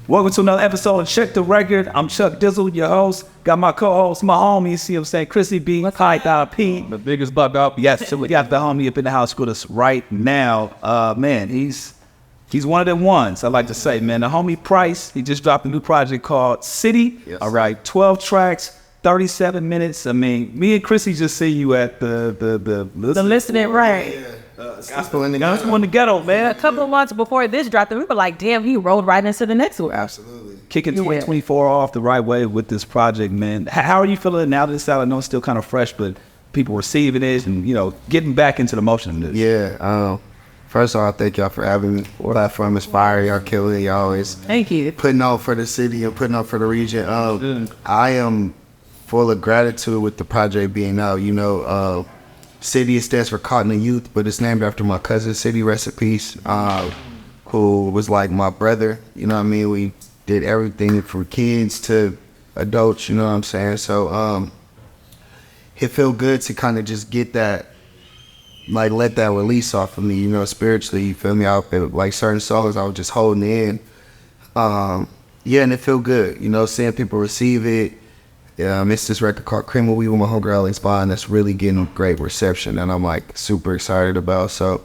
Welcome to another episode of Check the Record. I'm Chuck Dizzle, your host. Got my co-host, my homie, you see what I'm saying, Khrissy B, C.I.T.Y, the biggest buck up. Yes, so we got the homie up in the house with us right now. Man, he's one of them ones, I like to say, man. The homie Price, he just dropped a new project called C.I.T.Y. Yes. All right, 12 tracks, 37 minutes. I mean, me and Khrissy just see you at the listening, right? Gospel in the ghetto, man. A couple of months before this dropped, we were like, damn, he rolled right into the next one. Absolutely. Kicking 2024 off the right way with this project, man. How are you feeling now that it's out? I know it's still kind of fresh, but people receiving it and, getting back into the motion of this. Yeah. First of all, thank y'all for having me. The platform is fire. Y'all killing it. Y'all always thank you. Putting on for the city and putting on for the region. I am full of gratitude with the project being out. C.I.T.Y stands for Caught in the Youth, but it's named after my cousin, C.I.T.Y Recipes, who was like my brother. You know what I mean? We did everything from kids to adults, you know what I'm saying? So it felt good to kind of just get that, like let that release off of me, spiritually, you feel me? Like certain songs I was just holding in. And it felt good, seeing people receive it. It's this record called Cream of Wheat with my homegirl Alex Bond that's really getting a great reception and I'm like super excited about. So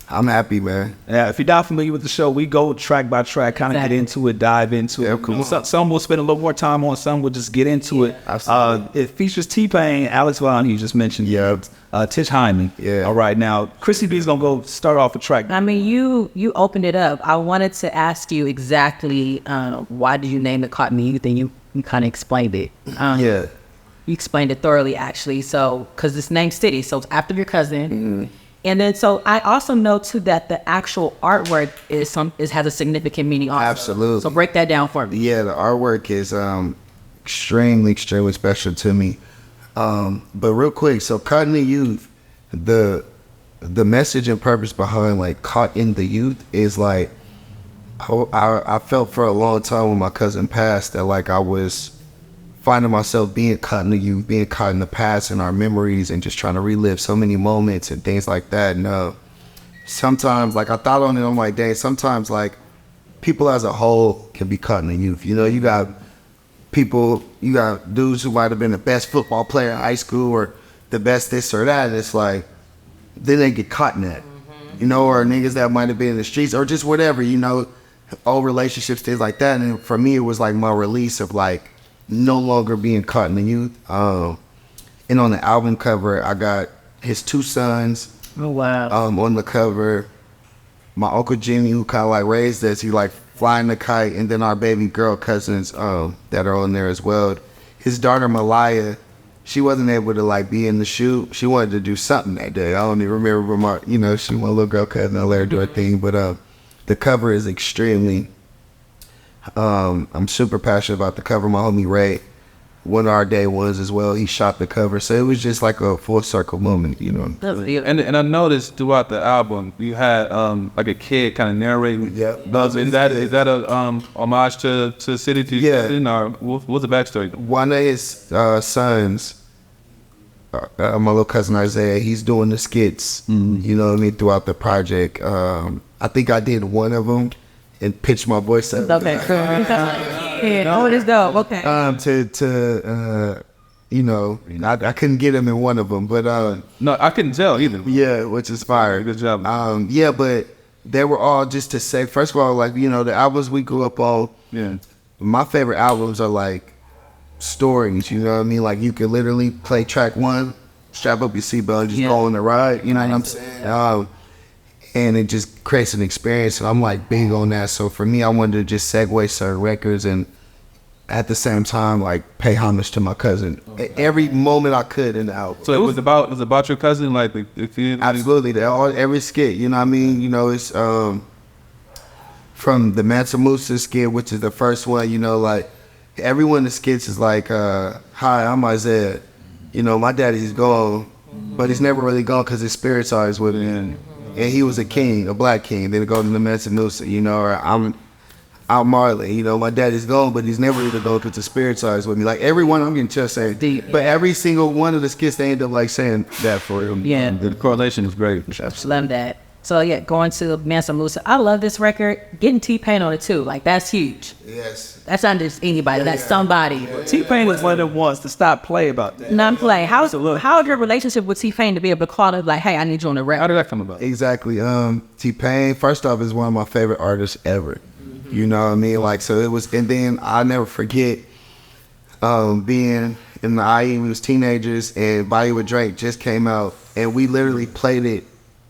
I'm happy, man. Yeah, if you're not familiar with the show, we go track by track, kind of get into it, dive into it. Cool. Some will spend a little more time on, some will just get into it. Absolutely. It features T-Pain, Alex Bond, you just mentioned. Yeah. Tish Hyman. Yeah. All right, now Khrissy B's gonna go start off a track. I mean, you opened it up. I wanted to ask you exactly why did you name it Caught in the Youth, and you kind of explained it. Yeah. You explained it thoroughly, actually. So, because it's named C.I.T.Y, so it's after your cousin. Mm-hmm. And then, so I also know too that the actual artwork has a significant meaning also. Absolutely. So break that down for me. Yeah, the artwork is extremely special to me. But real quick, so Caught in the Youth, the message and purpose behind like Caught in the Youth is like, I felt for a long time when my cousin passed that like I was finding myself being caught in the youth, being caught in the past and our memories and just trying to relive so many moments and things like that. And sometimes like I thought on it, I'm like, dang, sometimes like people as a whole can be caught in the youth. You got people, you got dudes who might have been the best football player in high school or the best this or that. And it's like, then they get caught in that, or niggas that might have been in the streets or just whatever, old relationships, things like that. And for me, it was like my release of like no longer being caught in the youth. And on the album cover, I got his two sons. Oh, wow. On the cover, my Uncle Jimmy, who kind of like raised us, he like flying the kite, and then our baby girl cousins that are on there as well. His daughter Malaya, she wasn't able to like be in the shoot. She wanted to do something that day. I don't even remember she my little girl cousin. I let her do her thing, but the cover is extremely. I'm super passionate about the cover. My homie Ray, one of our day ones as well, he shot the cover, so it was just like a full circle moment, And I noticed throughout the album you had like a kid kind of narrating. Yeah. Is that a homage to C.I.T.Y? Yeah. Or what's the backstory? One of his sons, my little cousin Isaiah, he's doing the skits. Throughout the project. I think I did one of them and pitched my voice up. Okay, cool. Yeah, it is dope. Okay. I couldn't get him in one of them, but No, I couldn't tell either. yeah, which is fire. Good job. But they were all just to say. First of all, like the albums we grew up on. Yeah. My favorite albums are like stories. You know what I mean? Like you could literally play track one, strap up your seatbelt, and just go on the ride. You know what I'm saying? And it just creates an experience, and I'm like big on that. So for me, I wanted to just segue certain records and at the same time like pay homage to my cousin every moment I could in the album. So it was about your cousin, like Absolutely, every skit. You know what I mean? It's from the Mansa Musa skit, which is the first one. Like every one of the skits is like, "Hi, I'm Isaiah. My daddy's gone, but he's never really gone because his spirit's always with him." And he was a king, a black king. Then it goes to the Mansa Musa, or I'm Marley. My daddy's gone, but he's never really gone because the spirit's always with me. Like everyone, I'm getting just saying deep, but every single one of the skits, they end up like saying that for him. Yeah. The correlation is great. Love that. So yeah, going to Mansa Musa. I love this record. Getting T-Pain on it too. Like that's huge. Yes. That's not just anybody. That's somebody. T-Pain is one of the ones to stop play about that. Non play. How's your relationship with T-Pain to be able to call it like, hey, I need you on the How record? did that come about? Exactly. T-Pain, first off, is one of my favorite artists ever. You know what I mean? Like, so it was, and then I'll never forget being in the IE, we was teenagers, and Body with Drake just came out, and we literally played it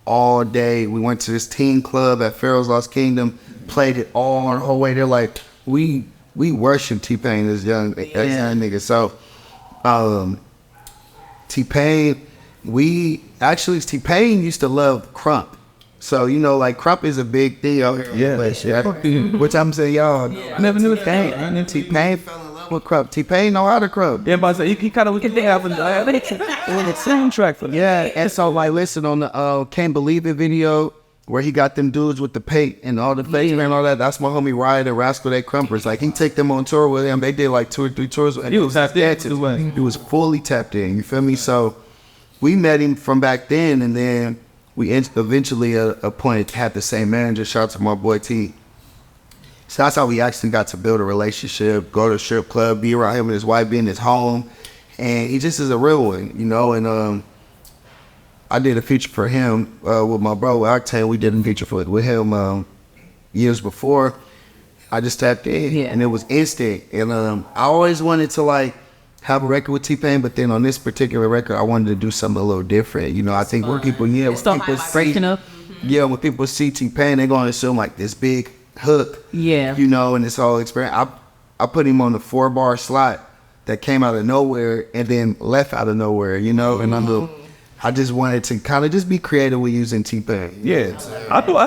all day. We went to this teen club at Pharaoh's Lost Kingdom, played it all the whole way. They're like, we worship T-Pain as young nigga. So, T-Pain, T-Pain used to love Crump. So, you know, like Crump is a big thing out here. Which I'm saying, y'all, I never knew that. T-Pain fell in love with Crump. T-Pain know how to Crump. Yeah, but he kind of have a soundtrack for that. Yeah, and so like listen on the Can't Believe It video where he got them dudes with the paint and all the face and all that. That's my homie Riot and Rascal They Crumpers. Like he take them on tour with him. They did like 2 or 3 tours. He was tapped in. He was fully tapped in. You feel me? So we met him from back then, and then we eventually at a point had the same manager. Shout out to my boy T. So that's how we actually got to build a relationship, go to a strip club, be around him and his wife, be in his home. And he just is a real one, you know. And I did a feature for him with my bro Octane. We did a feature with him years before. I just tapped in, and it was instant. And I always wanted to like have a record with T-Pain, but then on this particular record, I wanted to do something a little different. You know, I think when people, when people see T-Pain, they're gonna assume like this big hook, you know, and this whole experience. I put him on the 4-bar slot that came out of nowhere and then left out of nowhere, you know, and I just wanted to kind of just be creative with using T-Pain. Yeah, I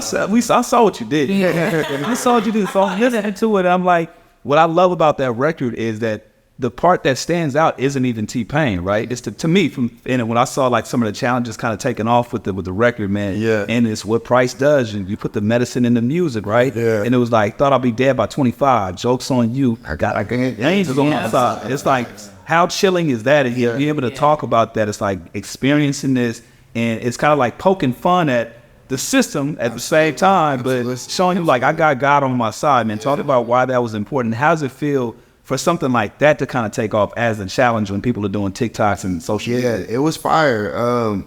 saw what you did. I saw what you did. So I'm listening to it. I'm like, what I love about that record is that the part that stands out isn't even T-Pain, right? It's to me when I saw like some of the challenges kind of taking off with the record, man. Yeah. And it's what Price does, and you put the medicine in the music, right? Yeah. And it was like, thought I'll be dead by 25. Jokes on you. I got angels on my side. It's like, how chilling is that? And be able to talk about that. It's like experiencing this, and it's kind of like poking fun at the system at the same time, but showing you like I got God on my side, man. Talk about why that was important. How does it feel for something like that to kind of take off as a challenge when people are doing TikToks and social media? Yeah, it was fire.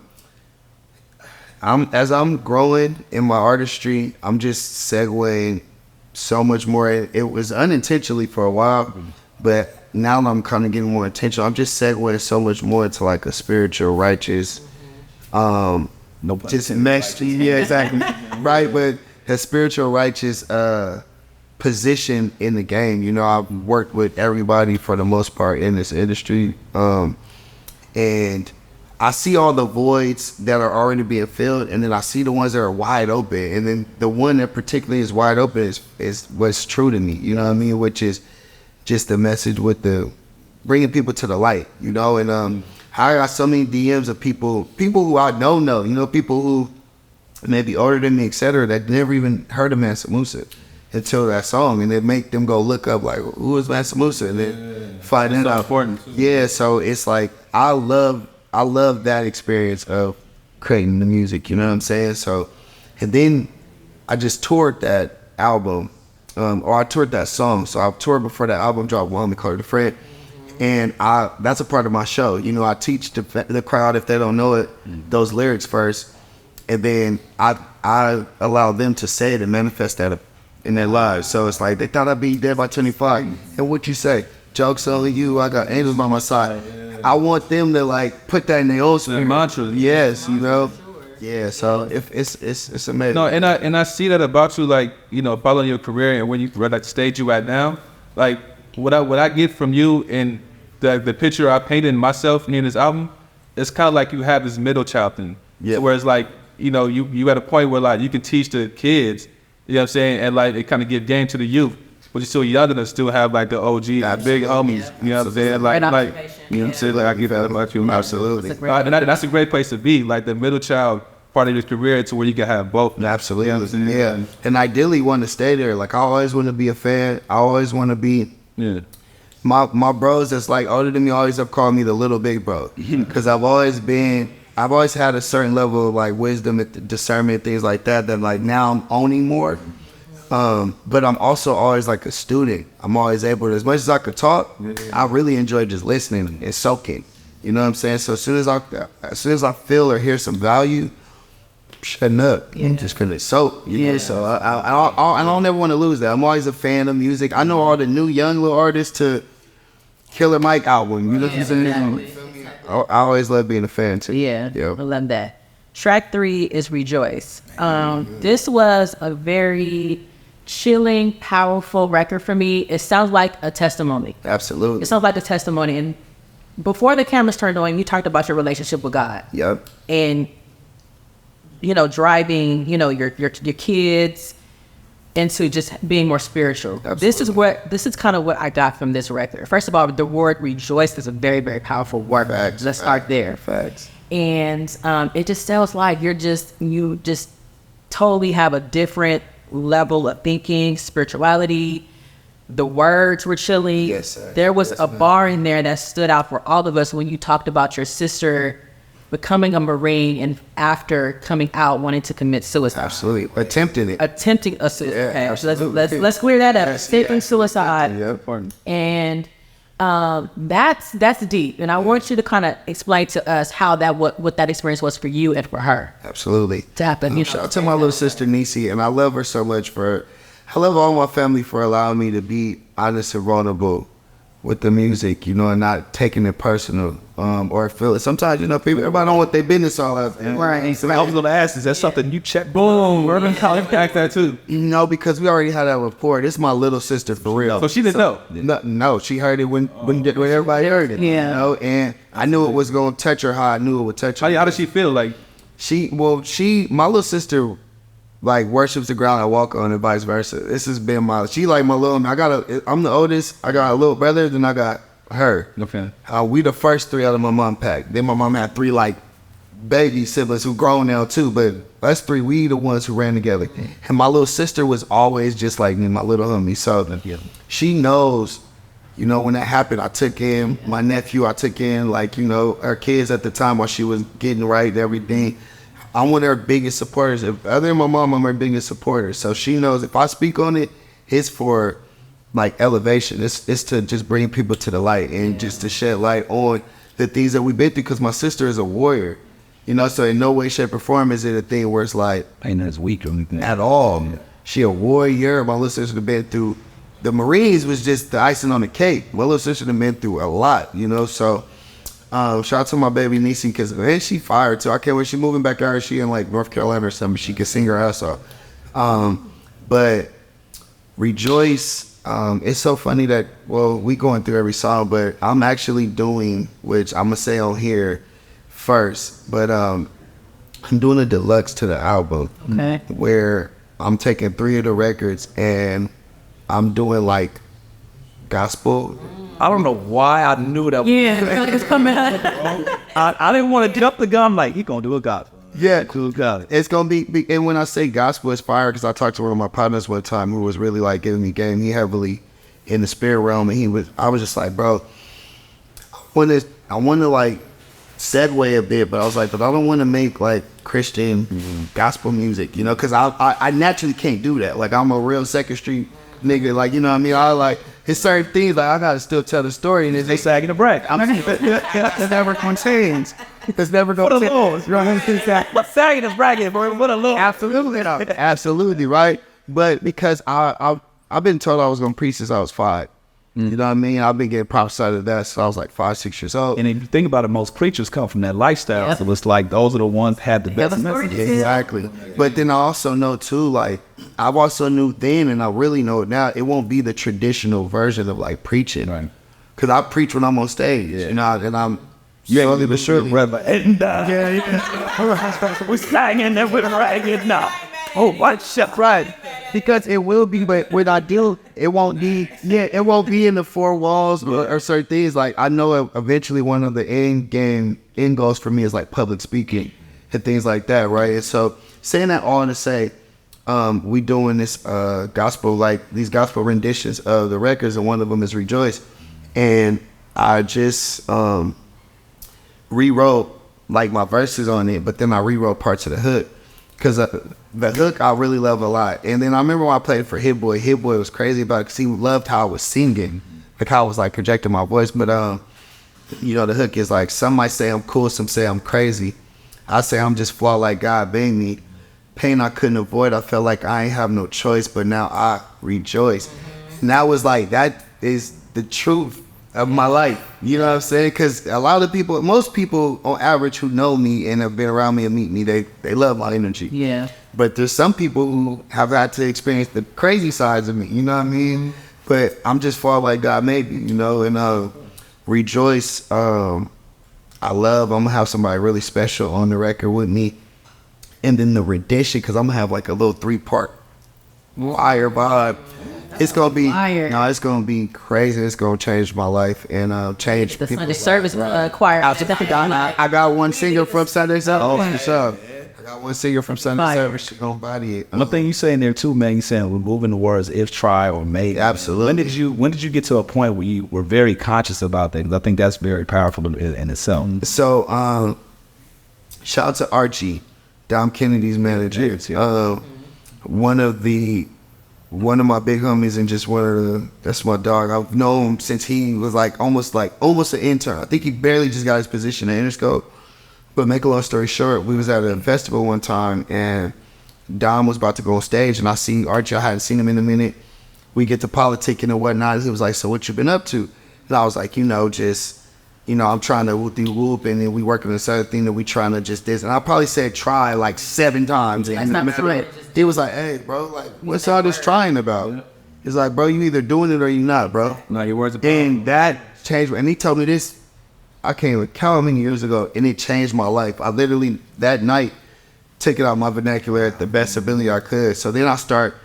As I'm growing in my artistry, I'm just segueing so much more. It was unintentionally for a while, but now I'm kind of getting more intentional. I'm just segueing so much more into like a spiritual, righteous, just meshed. Yeah, exactly. Right, but a spiritual, righteous position in the game. You know, I've worked with everybody for the most part in this industry, and I see all the voids that are already being filled, and then I see the ones that are wide open, and then the one that particularly is wide open is what's true to me, you know what I mean, which is just the message with the bringing people to the light, you know. And I got so many DMs of people who I don't know, you know, people who may be older than me, etc., that never even heard of Mansa Musa until that song, and it make them go look up like, who is Mansa Musa, and then find that out. Important. Yeah, so it's like I love that experience of creating the music, you know what I'm saying? So, and then I just toured that album, or I toured that song. So I toured before that album dropped, one called The Friend, and that's a part of my show. You know, I teach the crowd, if they don't know it, those lyrics first, and then I allow them to say it and manifest that in their lives. So it's like, they thought I'd be dead by 25. And what you say? Joke's on you, I got angels by my side. I want them to like put that in their own spirit. Mantra. Yes, you know. Yeah, so if it's amazing. No, and I see that about you, like, you know, following your career and when you at the stage you at now. Like what I get from you and the picture I painted in myself in this album, it's kind of like you have this middle child thing. Yeah. So whereas like, you know, you at a point where like you can teach the kids, you know what I'm saying, and like it kind of give game to the youth. But you're still young enough to still have like the OG, big homies, you know what I'm saying? Like, you know what I'm saying? Like I give that about you. Absolutely. And that's a great place to be, like the middle child part of your career to where you can have both. Absolutely. You know what I'm saying? Yeah. And ideally want to stay there. Like I always want to be a fan. I always want to be My bros that's like older than me always have called me the little big bro. Because I I've always had a certain level of like wisdom and discernment, things like that like now I'm owning more. But I'm also always like a student. I'm always able to, as much as I could talk, I really enjoy just listening and soaking. You know what I'm saying? So as soon as I feel or hear some value, shutting up. I'm just gonna soak. You know? So I don't ever want to lose that. I'm always a fan of music. I know all the new young little artists to Killer Mike album. You know what I'm saying? I always love being a fan too. Yeah, I love that. Track 3 is Rejoice. This was a very chilling, powerful record for me. It sounds like a testimony. Absolutely. It sounds like a testimony. And before the cameras turned on, you talked about your relationship with God. Yep. And, you know, driving, you know, your kids into just being more spiritual. Absolutely. This is kind of what I got from this record. First of all, the word rejoice is a very, very powerful word. Facts. Let's start there. Facts. And it just sounds like you just totally have a different level of thinking, spirituality. The words were chilling. Yes, sir. There was Yes, a ma'am. bar in there that stood out for all of us when you talked about your sister becoming a Marine and after coming out wanting to commit suicide. Absolutely. Attempting it. Attempting a suicide. Yeah, Okay, so absolutely. let's clear that up. Yes, Attempting yes. suicide. Yep. And that's deep. And I want you to kind of explain to us how what that experience was for you and for her Absolutely. to happen. You know? Shout out to my little sister Nisi, and I love her so much I love all my family for allowing me to be honest and vulnerable with the music, you know, and not taking it personal or feel it. Sometimes, you know, everybody don't want their business all out. Right. So I was gonna ask, is that something you check? Boom, we're gonna act that too. No, because we already had that rapport. This is my little sister for real. So she didn't know. No, she heard it when everybody heard it. Yeah. You know, and I knew it was gonna touch her how I knew it would touch her. How did she feel? Like My little sister like worships the ground I walk on and vice versa. This has been she like my little, I'm the oldest. I got a little brother, then I got her. okay. We the first 3 out of my mom pack. Then my mom had 3 like baby siblings who grown now too, but us 3, we the ones who ran together. And my little sister was always just like me, my little homie. So she knows, you know, when that happened, I took in my nephew, like, you know, her kids at the time while she was getting right and everything. I'm one of her biggest supporters. Other than my mom, I'm her biggest supporter. So she knows if I speak on it, it's for like elevation. It's to just bring people to the light and just to shed light on the things that we've been through. Because my sister is a warrior, you know. So in no way, shape, or form is it a thing where it's like Ain't as weak or anything. at all. She a warrior. My little sister have been through. The Marines was just the icing on the cake. My little sister have been through a lot, you know. So. Shout out to my baby Nisi, because she fired too. I can't wait. She moving back out. She in like North Carolina or something. She can sing her ass off. But Rejoice, it's so funny that, we going through every song, but I'm actually doing, which I'm gonna say on here first, but I'm doing a deluxe to the album. Okay. Where I'm taking 3 of the records and I'm doing like gospel. I don't know why I knew that. Yeah, it's coming out. I didn't want to jump the gun. Like he gonna do a gospel. Yeah, Cool God. it's gonna be. And when I say gospel, it's fire, because I talked to one of my partners one time who was really like giving me game. He heavily in the spirit realm, and I was just like, bro, I want to like segue a bit, but I was like, but I don't want to make like Christian gospel music, you know, because I naturally can't do that. Like I'm a real Second Street nigga, like, you know what I mean? I like, it's certain things like I gotta still tell the story, and They sagging the brag. it's never gonna change. It's never gonna change. But sagging the bragging, boy. What a little. Absolutely, right? But because I've been told I was gonna preach since I was 5. You know what I mean? I've been getting prophesied of that since I was like 5, 6 years old. And if you think about it, most preachers come from that lifestyle. Yep. So it's like those are the ones that had the best the story. message. Exactly. But then I also know too, like, I've also knew then, and I really know it now, it won't be the traditional version of like preaching. Right. Because I preach when I'm on stage, you know, and I'm Slowly but surely. We're singing and we're ragging now. Oh, what shit, right. Because it will be, but when I deal, it won't be in the 4 walls or certain things. Like, I know eventually one of the end goals for me is like public speaking and things like that, right? And so saying that all to say, we doing this gospel, like these gospel renditions of the records, and one of them is Rejoice. And I just rewrote like my verses on it, but then I rewrote parts of the hook. Cause the hook I really love a lot. And then I remember when I played for Hit Boy was crazy about it because he loved how I was singing, like how I was like projecting my voice. But you know, the hook is like, some might say I'm cool, some say I'm crazy. I say I'm just flawed like God made me. Pain I couldn't avoid, I felt like I ain't have no choice, but now I rejoice. And that was like, that is the truth of my life. You know what I'm saying? Because a lot of people, most people on average who know me and have been around me and meet me, they love my energy. Yeah. But there's some people who have had to experience the crazy sides of me, you know what I mean? But I'm just far like God made me, you know, and rejoice. I'm gonna have somebody really special on the record with me. And then the rendition, because I'm gonna have like a little 3-part fire vibe. It's gonna be it's gonna be crazy. It's gonna change my life and change The people. Sunday service choir. I got one singer from Sunday service. Oh, for sure. I got one singer from Sunday service. She gonna body it. One thing you say in there too, man. You saying removing the words if, try, or may. Absolutely. When did you get to a point where you were very conscious about that? 'Cause I think that's very powerful in itself. So shout out to Archie, Dom Kennedy's manager. One of my big homies and just that's my dog. I've known him since he was almost an intern. I think he barely just got his position at Interscope. But make a long story short, we was at a festival one time and Dom was about to go on stage and I see Archie. I hadn't seen him in a minute. We get to politicking and whatnot. He was like, so what you been up to? And I was like, I'm trying to whoop and then we working on this other thing that we trying to just this. And I probably said try like 7 times. And he was like, hey, bro, like, what's all this trying about? He's like, bro, you either doing it or you not, bro. No, your words are and that changed. And he told me this, I can't even count how many years ago, and it changed my life. I literally, that night, took it out of my vernacular at the best ability I could. So then I start,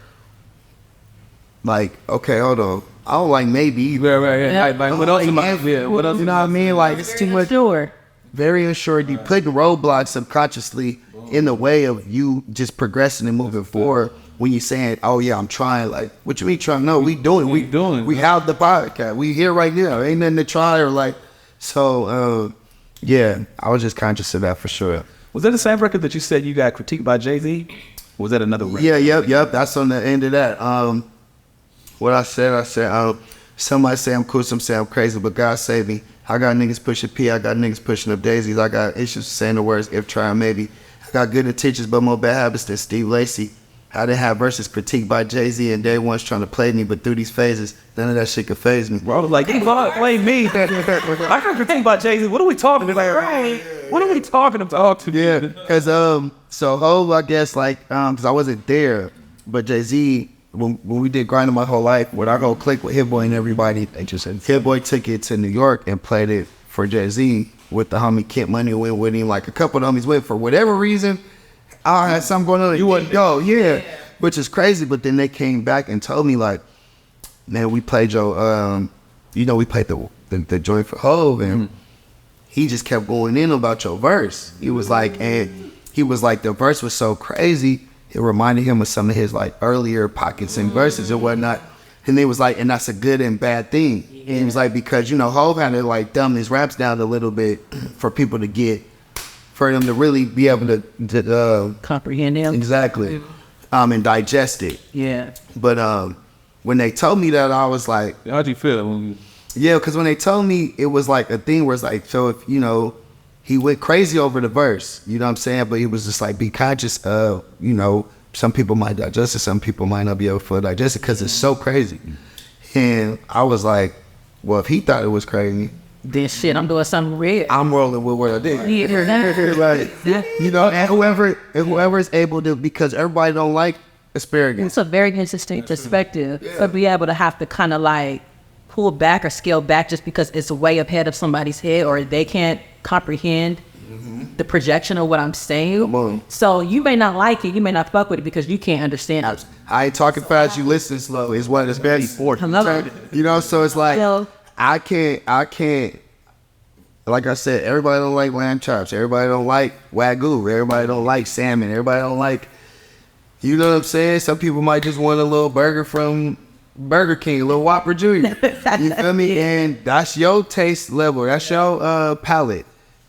like, okay, hold on. I don't like maybe. Right. Like, what else? What else? You know what I mean? Like, it's too much. Sure. Very assured. You put roadblocks subconsciously in the way of you just progressing and moving forward. When you're saying, oh yeah, I'm trying, like, what you mean trying? No, we doing. We have the podcast. We here right now. Ain't nothing to try or like. So, yeah, I was just conscious of that for sure. Was that the same record that you said you got critiqued by Jay-Z? Or was that another record? Yeah, yep. That's on the end of that. What I said, somebody say I'm cool, some say I'm crazy, but God save me. I got niggas pushing P, I got niggas pushing up daisies. I got issues saying the words if, try, maybe. I got good intentions, but more bad habits than Steve Lacy. I didn't have verses critiqued by Jay-Z and day one's trying to play me, but through these phases, none of that shit could phase me. Bro, like, you blame me. I got critiqued by Jay-Z. What are we talking about? What are we talking about? Yeah, because, so Hov, I guess, like, because I wasn't there, but Jay-Z, when we did Grinding My Whole Life, when I go click with Hit Boy and everybody, Hit Boy took it to New York and played it for Jay-Z with the homie Kent Money went with him. Like, a couple of homies went for whatever reason. I had something going on. You wouldn't go, yeah. Which is crazy, but then they came back and told me, like, man, we played we played the joint for Hov, and he just kept going in about your verse. He was like, the verse was so crazy, it reminded him of some of his, like, earlier pockets and verses and whatnot. And they was like, and that's a good and bad thing. And he was like, because, Hov had to, like, dumb his raps down a little bit for people to get, for them to really be able to comprehend him. Exactly. And digest it. Yeah. But when they told me that, I was like, how'd you feel? Yeah, because when they told me, it was like a thing where it's like, so if, he went crazy over the verse, you know what I'm saying? But he was just like, be conscious of, some people might digest it, some people might not be able to digest it because it's so crazy. And I was like, well, if he thought it was crazy, then shit, I'm doing something real. I'm rolling with what I did. Right. And whoever is able to, because everybody don't like asparagus. It's a very interesting perspective. Yeah. But be able to have to kind of like pull back or scale back just because it's way ahead of somebody's head or they can't comprehend the projection of what I'm saying. So you may not like it, you may not fuck with it because you can't understand it. I ain't talking fast, you listen slow. It's one of the best. So it's like, I can't, like I said, everybody don't like lamb chops. Everybody don't like Wagyu. Everybody don't like salmon. Everybody don't like, you know what I'm saying? Some people might just want a little burger from Burger King, a little Whopper Jr. You feel me? And that's your taste level. That's your palate.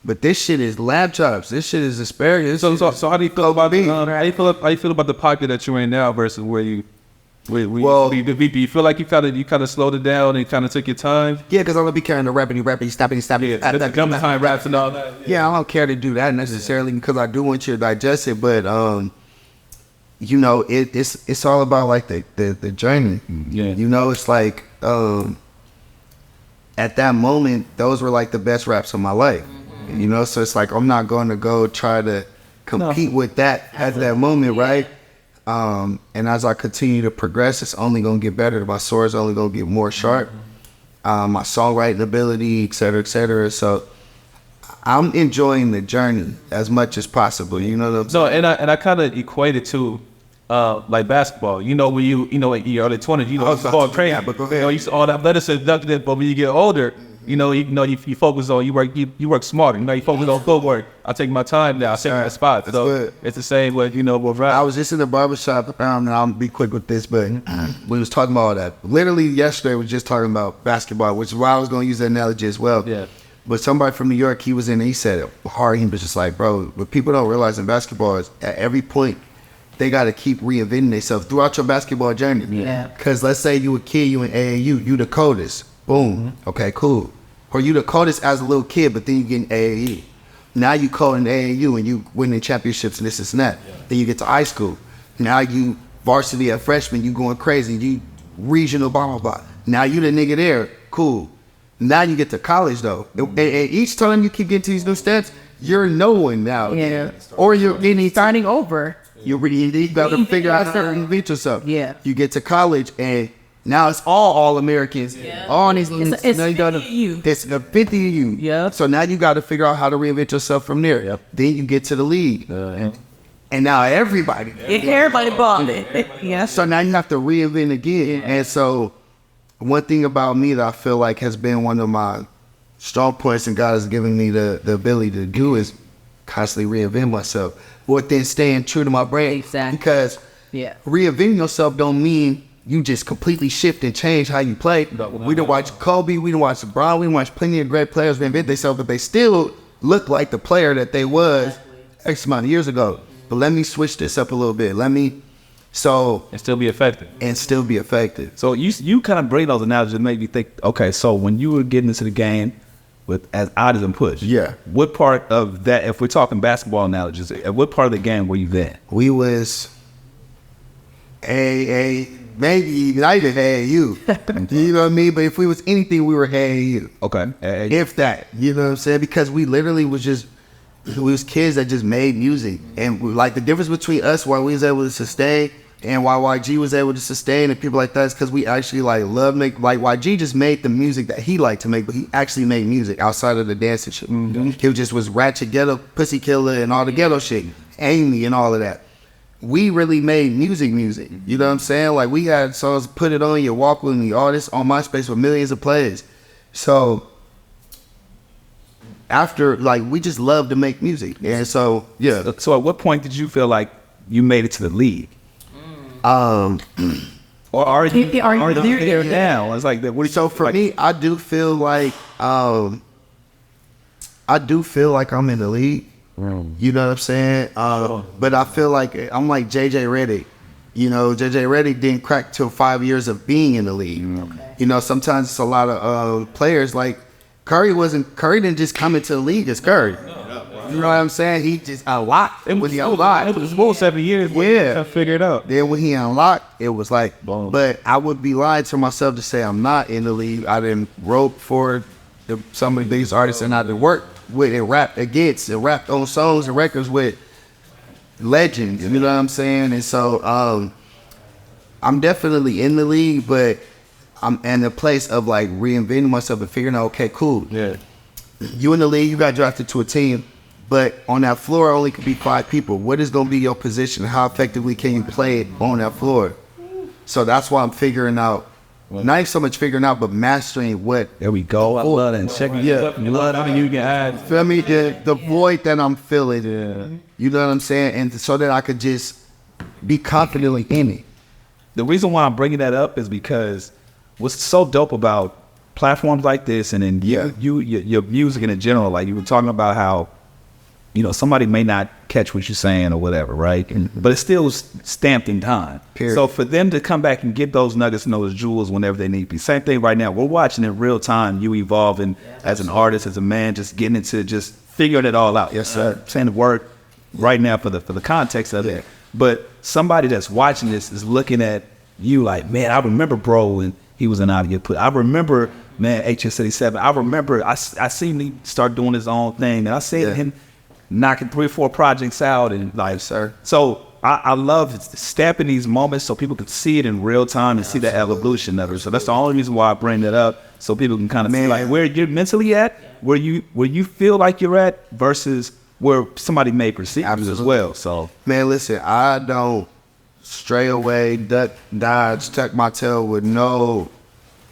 But this shit is lab chops. This shit is asparagus. So how do you feel about how you feel about the pocket that you're in now versus where you? Do you feel like you kind of slowed it down and kind of took your time? Yeah, because I'm gonna be carrying the rappity, stopping. Yeah, the jump time raps and all that. Yeah, I don't care to do that necessarily because I do want you to digest it, but you know, it's all about like the journey. Yeah. You know, it's like at that moment, those were like the best raps of my life. You know, so it's like I'm not going to go try to compete with that at that moment, right? And as I continue to progress, it's only going to get better. My sword's only going to get more sharp. My songwriting ability, et cetera, et cetera. So I'm enjoying the journey as much as possible. You know what I'm saying? No, and I kind of equate it to like basketball. You know, when in your early 20s, you know, it's all crazy. You know, you all that athleticism, but when you get older, you focus on, you work smarter. You know, you focus on footwork. I take my time now. I take my spot. So it's the same with, with rap. I was just in the barbershop, and I'll be quick with this, but we was talking about all that. Literally yesterday, we was just talking about basketball, which is why I was going to use that analogy as well. Yeah. But somebody from New York, he was in, he said it hard. He was just like, bro, what people don't realize in basketball is at every point, they got to keep reinventing themselves throughout your basketball journey. Yeah. Because let's say you a kid, you in AAU, you the coldest. Boom. Okay, cool. Or you the coldest as a little kid, but then you get in AAU. Now you cold in AAU and you winning championships and this and that. Yeah. Then you get to high school. Now you varsity at freshman, you going crazy. You regional, blah, blah, blah. Now you the nigga there. Cool. Now you get to college though. And each time you keep getting to these new steps, you're no one now. Yeah. Or you're starting over. You got to figure out how to reinvent yourself. Yeah. You get to college and now it's all Americans. Yeah. All these it's 50 of you. It's 50 of you. Yeah. So now you got to figure out how to reinvent yourself from there. Yep. Then you get to the league. And now everybody bought it. Yeah. So now you have to reinvent again. Yeah. And so one thing about me that I feel like has been one of my strong points and God has given me the ability to do is constantly reinvent myself. But then staying true to my brand. Exactly. Because reinventing yourself don't mean you just completely shift and change how you play. We done watch Kobe, we done watch LeBron, we done watch plenty of great players reinvent themselves, but they still look like the player that they was X amount of years ago. But let me switch this up a little bit. And still be effective. So you kind of bring those analogies that make me think, okay, so when you were getting into the game with as odd as a push, what part of that, if we're talking basketball analogies, at what part of the game were you there? We was maybe not even AAU. You know what I mean? But if we was anything, we were AAU. Okay. AAU. If that, you know what I'm saying? Because we literally we was kids that just made music. And like the difference between us, why we was able to sustain and why YG was able to sustain and people like that is because we actually like YG just made the music that he liked to make, but he actually made music outside of the dancing shit. Mm-hmm. He just was ratchet ghetto, pussy killer and all the ghetto shit, Amy and all of that. We really made music. You know what I'm saying? Like we had songs, Put It On You, Walk With Me, all this on MySpace with millions of plays. So after, like, we just love to make music. And so, yeah. So at what point did you feel like you made it to the league? Or are you there now? It's like, so for me, I do feel like I'm in the league. You know what I'm saying? But I feel like I'm like JJ Redick. You know, JJ Redick didn't crack till 5 years of being in the league. Okay. You know, sometimes it's a lot of players like Curry didn't just come into the league as Curry. You know what I'm saying? He just unlocked. It was unlocked. It was full 7 years. Yeah. I figured it out. Then when he unlocked, it was like, boom. But I would be lying to myself to say I'm not in the league. I didn't wrote for some of the biggest artists and I didn't work with and rapped against and rapped on songs and records with legends. You know what I'm saying? And so I'm definitely in the league, but I'm in a place of like reinventing myself and figuring out, okay, cool. Yeah. You in the league, you got drafted to a team, but on that floor only could be 5 people. What is going to be your position? How effectively can you play it on that floor? So that's why I'm figuring out, not even so much figuring out, but mastering what. There we go. I love that. Check me out. You love how you can add. Feel me? The void that I'm feeling. Yeah. You know what I'm saying? And so that I could just be confidently in it. The reason why I'm bringing that up is because what's so dope about platforms like this, and then your music in general, like you were talking about how, you know, somebody may not catch what you're saying or whatever, right? But it's still stamped in time. Period. So for them to come back and get those nuggets and those jewels whenever they need to be. Same thing right now. We're watching in real time you evolving as an artist, as a man, just getting into just figuring it all out. Yes, sir. Saying the word right now for the context of it. But somebody that's watching this is looking at you like, man, I remember bro when he was in Out of Your Put. I remember, man, HS87. I remember I seen him start doing his own thing. And I seen him knocking 3 or 4 projects out and like, sir. So I love stamping these moments so people can see it in real time and see the evolution of it. So that's the only reason why I bring that up, so people can kind of see like where you're mentally at, where you feel like you're at versus where somebody may perceive you as well. So man, listen, I don't stray away, duck, dodge, tuck my tail with no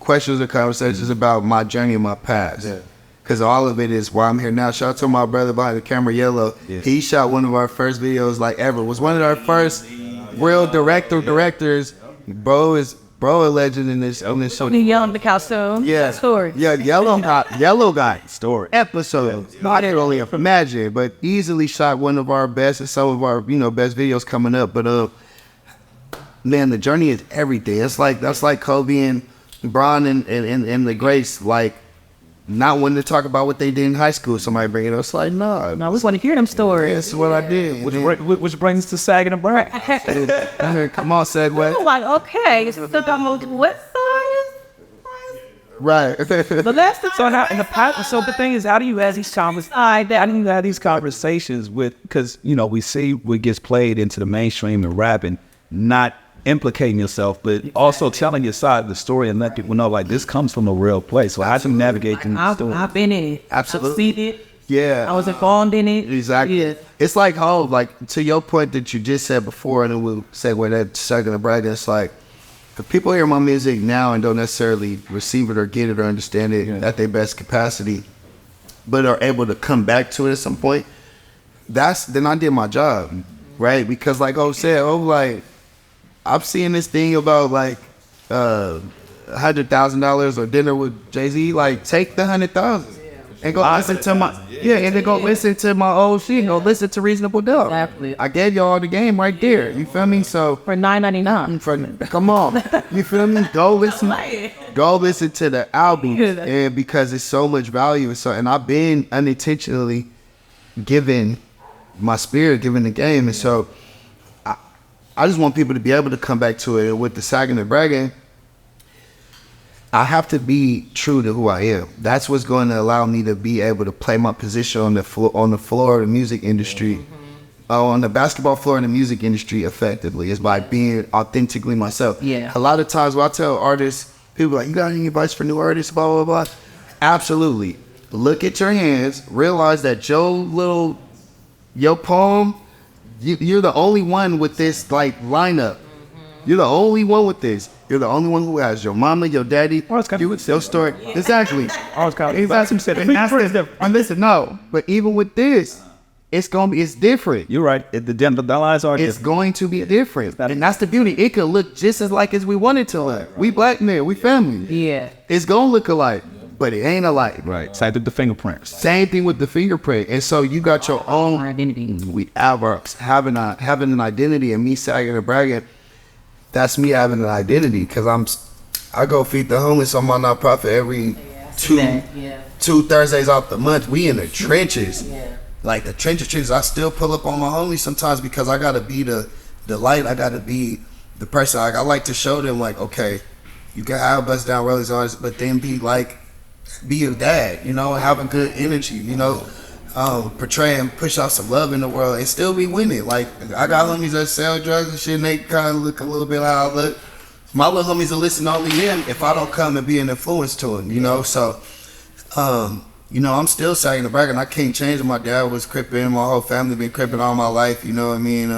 questions or conversations about my journey and my past. Yeah. Because all of it is why I'm here now. Shout out to my brother behind the camera, Yellow. Yeah. He shot one of our first videos like ever. Was one of our first real directors. Bro a legend in this show. Young the Calzone. Yeah. Story. Yeah, Yellow guy. Story. Episode. I can only imagine, but easily shot one of our best and some of our, you know, best videos coming up. But man, the journey is everything. That's like Kobe and Bron and the greats, like not wanting to talk about what they did in high school. Somebody bring it up. It's like, no, we want to hear them stories. That's what I did. which brings us to Sagging and Brag. Come on, segue. I'm like, okay, so what size? Right. But that's the So how in the past, so the thing is, how do you have these conversations with, because you know we see what gets played into the mainstream and rapping, not implicating yourself, but also telling your side of the story and let people know like this comes from a real place. So how do you navigate through the story? I've been in it. Absolutely. I've seen it. Yeah. I was involved in it. Exactly. Yeah. It's like home, like to your point that you just said before, and then we'll segue that second to brag. It's like if people hear my music now and don't necessarily receive it or get it or understand it at their best capacity, but are able to come back to it at some point, then I did my job, right? Because like I said, like I'm seeing this thing about like $100,000 or dinner with Jay-Z. Like take the 100,000 and go listen to my and then go listen to my old shit. Go listen to Reasonable Doubt. Exactly. I gave y'all the game right there. You feel me? So For $9.99. come on, you feel me? Go listen to the album, and because it's so much value. And I've been unintentionally given my spirit, given the game, and so. I just want people to be able to come back to it. And with the sagging and bragging, I have to be true to who I am. That's what's going to allow me to be able to play my position on the floor of the music industry, on the basketball floor in the music industry effectively, is by being authentically myself. Yeah. A lot of times when I tell artists, people are like, you got any advice for new artists, blah, blah, blah. Absolutely. Look at your hands, realize that your poem, you're the only one with this like lineup. You're the only one with this. You're the only one who has your mama, your daddy, your story. Exactly. Listen, no, but even with this, it's different. You're right. The lines are It's going to be different, and that's the beauty. It could look just as like as we want it to look. We black men, we family. Yeah. It's gonna look alike, but it ain't alike. right. Same with the fingerprints. Same thing with the fingerprint. And so you got your own identity. We having an identity, and me sagging and bragging. That's me having an identity because I go feed the homeless on my nonprofit every two Thursdays out the month. We in the trenches, like the trenches. I still pull up on my homies sometimes because I gotta be the light. I gotta be the person. I like to show them like, okay, you can have bust down rollies on, but then be a dad, you know, having good energy, you know, portray and push out some love in the world and still be winning. Like, I got homies that sell drugs and shit, and they kind of look a little bit how I look. My little homies will listen only in if I don't come and be an influence to them, you know. So, you know, I'm still sagging the bragging. I can't change it. My dad was cripping, my whole family been cripping all my life, you know what I mean?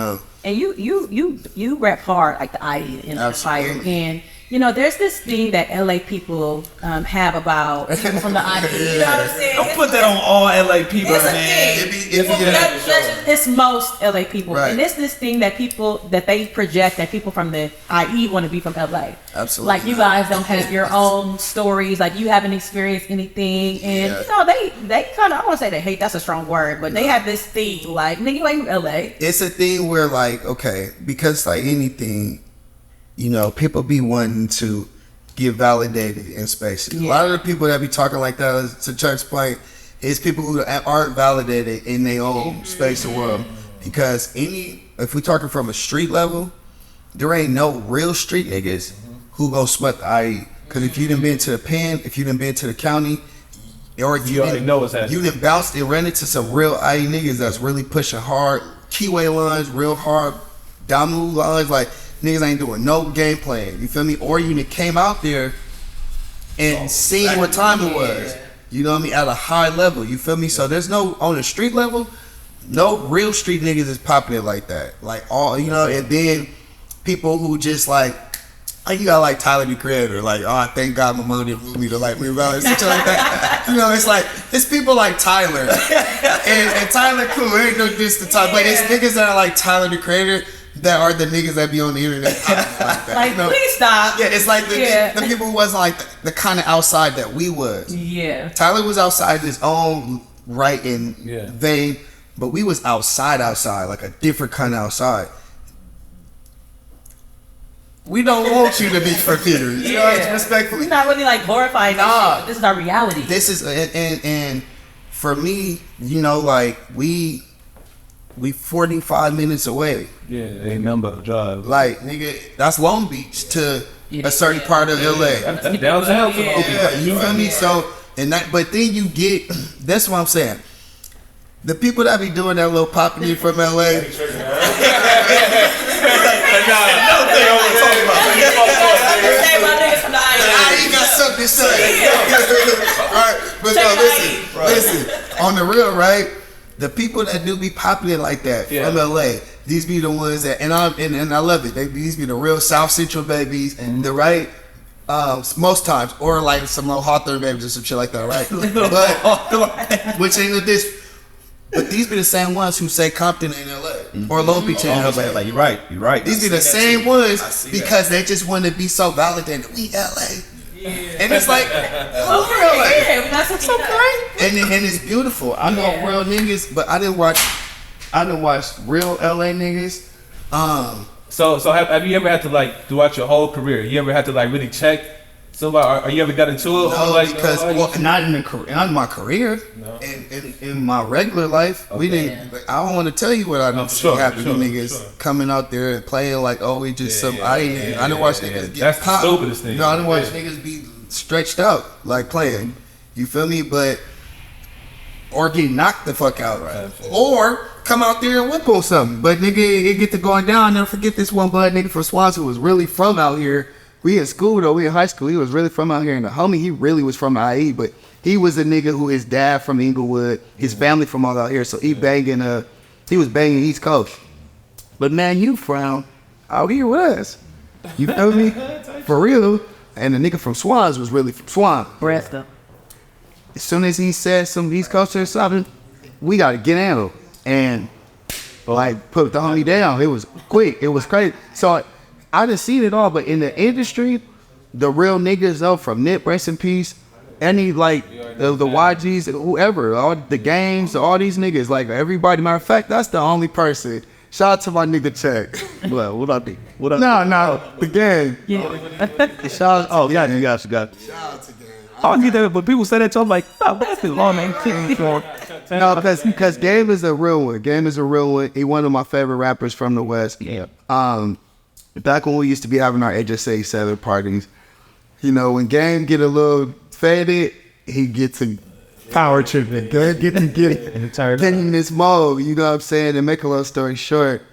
And you rap hard like the idea in the fire, and You know, there's this thing that LA people have about people from the island. You know what I'm saying? Don't put that on all LA people, It's a man. thing. It's most LA people, Right. and it's this thing that people that they project that people from the IE want to be from LA. Absolutely. Like you guys don't have your own stories, like you haven't experienced anything, and you know they kind of, I want to say they hate. That's a strong word, but they have this thing like, nigga, you ain't from LA. It's a thing where like, okay, because like anything, you know, people be wanting to get validated in spaces. A lot of the people that be talking like that, to Chuck's point, is people who aren't validated in their own space or world. Because if we talking from a street level, there ain't no real street niggas who go smut the IE. Because if you done been to the pen, if you done been to the county, or You already know what's happening. you done bounced and ran into some real IE niggas that's really pushing hard, keyway lines, real hard, dominant lines, like niggas ain't doing no game plan. You feel me? Or you done came out there and seen what time it was. You know what I mean? At a high level. You feel me? So there's no, on the street level, no real street niggas is popping it like that. Like all, you know, and then people who just like you got like Tyler the Creator, like, oh, I thank God my mother didn't move me to like me around and shit like that. You know, it's like, it's people like Tyler. and Tyler cool, ain't no diss to Tyler, but it's niggas that are like Tyler the Creator that are the niggas that be on the internet like that. Like, you know? please stop. Yeah, it's like the people who wasn't like the kind of outside that we was. Yeah. Tyler was outside his own right and Yeah. vein, but we was outside, like a different kind of outside. We don't want you to be for Peter. You know, it's respectfully. We're not really like glorifying Nah. this is our reality. This is and for me, you know, like we 45 minutes away. Yeah, ain't number drive. Like, nigga, that's Long Beach to a certain part of LA. That's downtown. Yeah, you feel me? So, and that, but then you get, that's what I'm saying. The people that be doing that little popping from LA. I got something to say. Alright, but no, listen. On the real, right? The people that do be popular like that from LA, these be the ones that, and I love it. These be the real South Central babies, and the right, most times, or like some little Hawthorne babies or some shit like that, right? But which ain't this. But these be the same ones who say Compton in LA or Long Beach in LA. Like, you're right. These be the same ones because they just want to be so validated. We LA. And it's like, That's so great. and it's beautiful. I know real niggas, but I didn't watch real LA niggas. So have you ever had to like throughout your whole career? You ever had to like really check somebody? Or you ever got into it? No, Like, because not in my career. No. In my regular life, we didn't. Like, I don't want to tell you what I know. Happen to niggas coming out there and playing like, oh, we just some. I didn't watch niggas get That's popped. the stupidest thing. No, I didn't watch niggas be stretched out like playing. You feel me? But or get knocked the fuck out, right? Or come out there and whip on something. But nigga, it get to going down. Never forget this one blood nigga from Swansea who was really from out here. We in school though, we in high school. He was really from out here, and the homie, he really was from IE, but he was a nigga who his dad from Inglewood, his family from all out here, so he was banging East Coast. But man, you from out here with us. You feel me? For real. And the nigga from Swans was really from Swan. Bresta. As soon as he said some East Coast or something, we gotta get handled. And like put the homie down. It was quick. It was crazy. So I done seen it all, but in the industry, the real niggas though, from Nip, rest in peace, any like the YGs, whoever, all the games, all these niggas, like everybody. Matter of fact, that's the only person. Shout out to my nigga Chuck. What up? No, the gang. Yeah. Shout out, you got. Shout out to gang. Oh, I get that, but people say that to him like, oh, that's his long name. No, because Game is a real one. Game is a real one. He one of my favorite rappers from the West. Yeah. Back when we used to be having our HSA 7 parties, you know, when Game get a little faded, he gets a power trip. Get in this mode, you know what I'm saying? And make a long story short,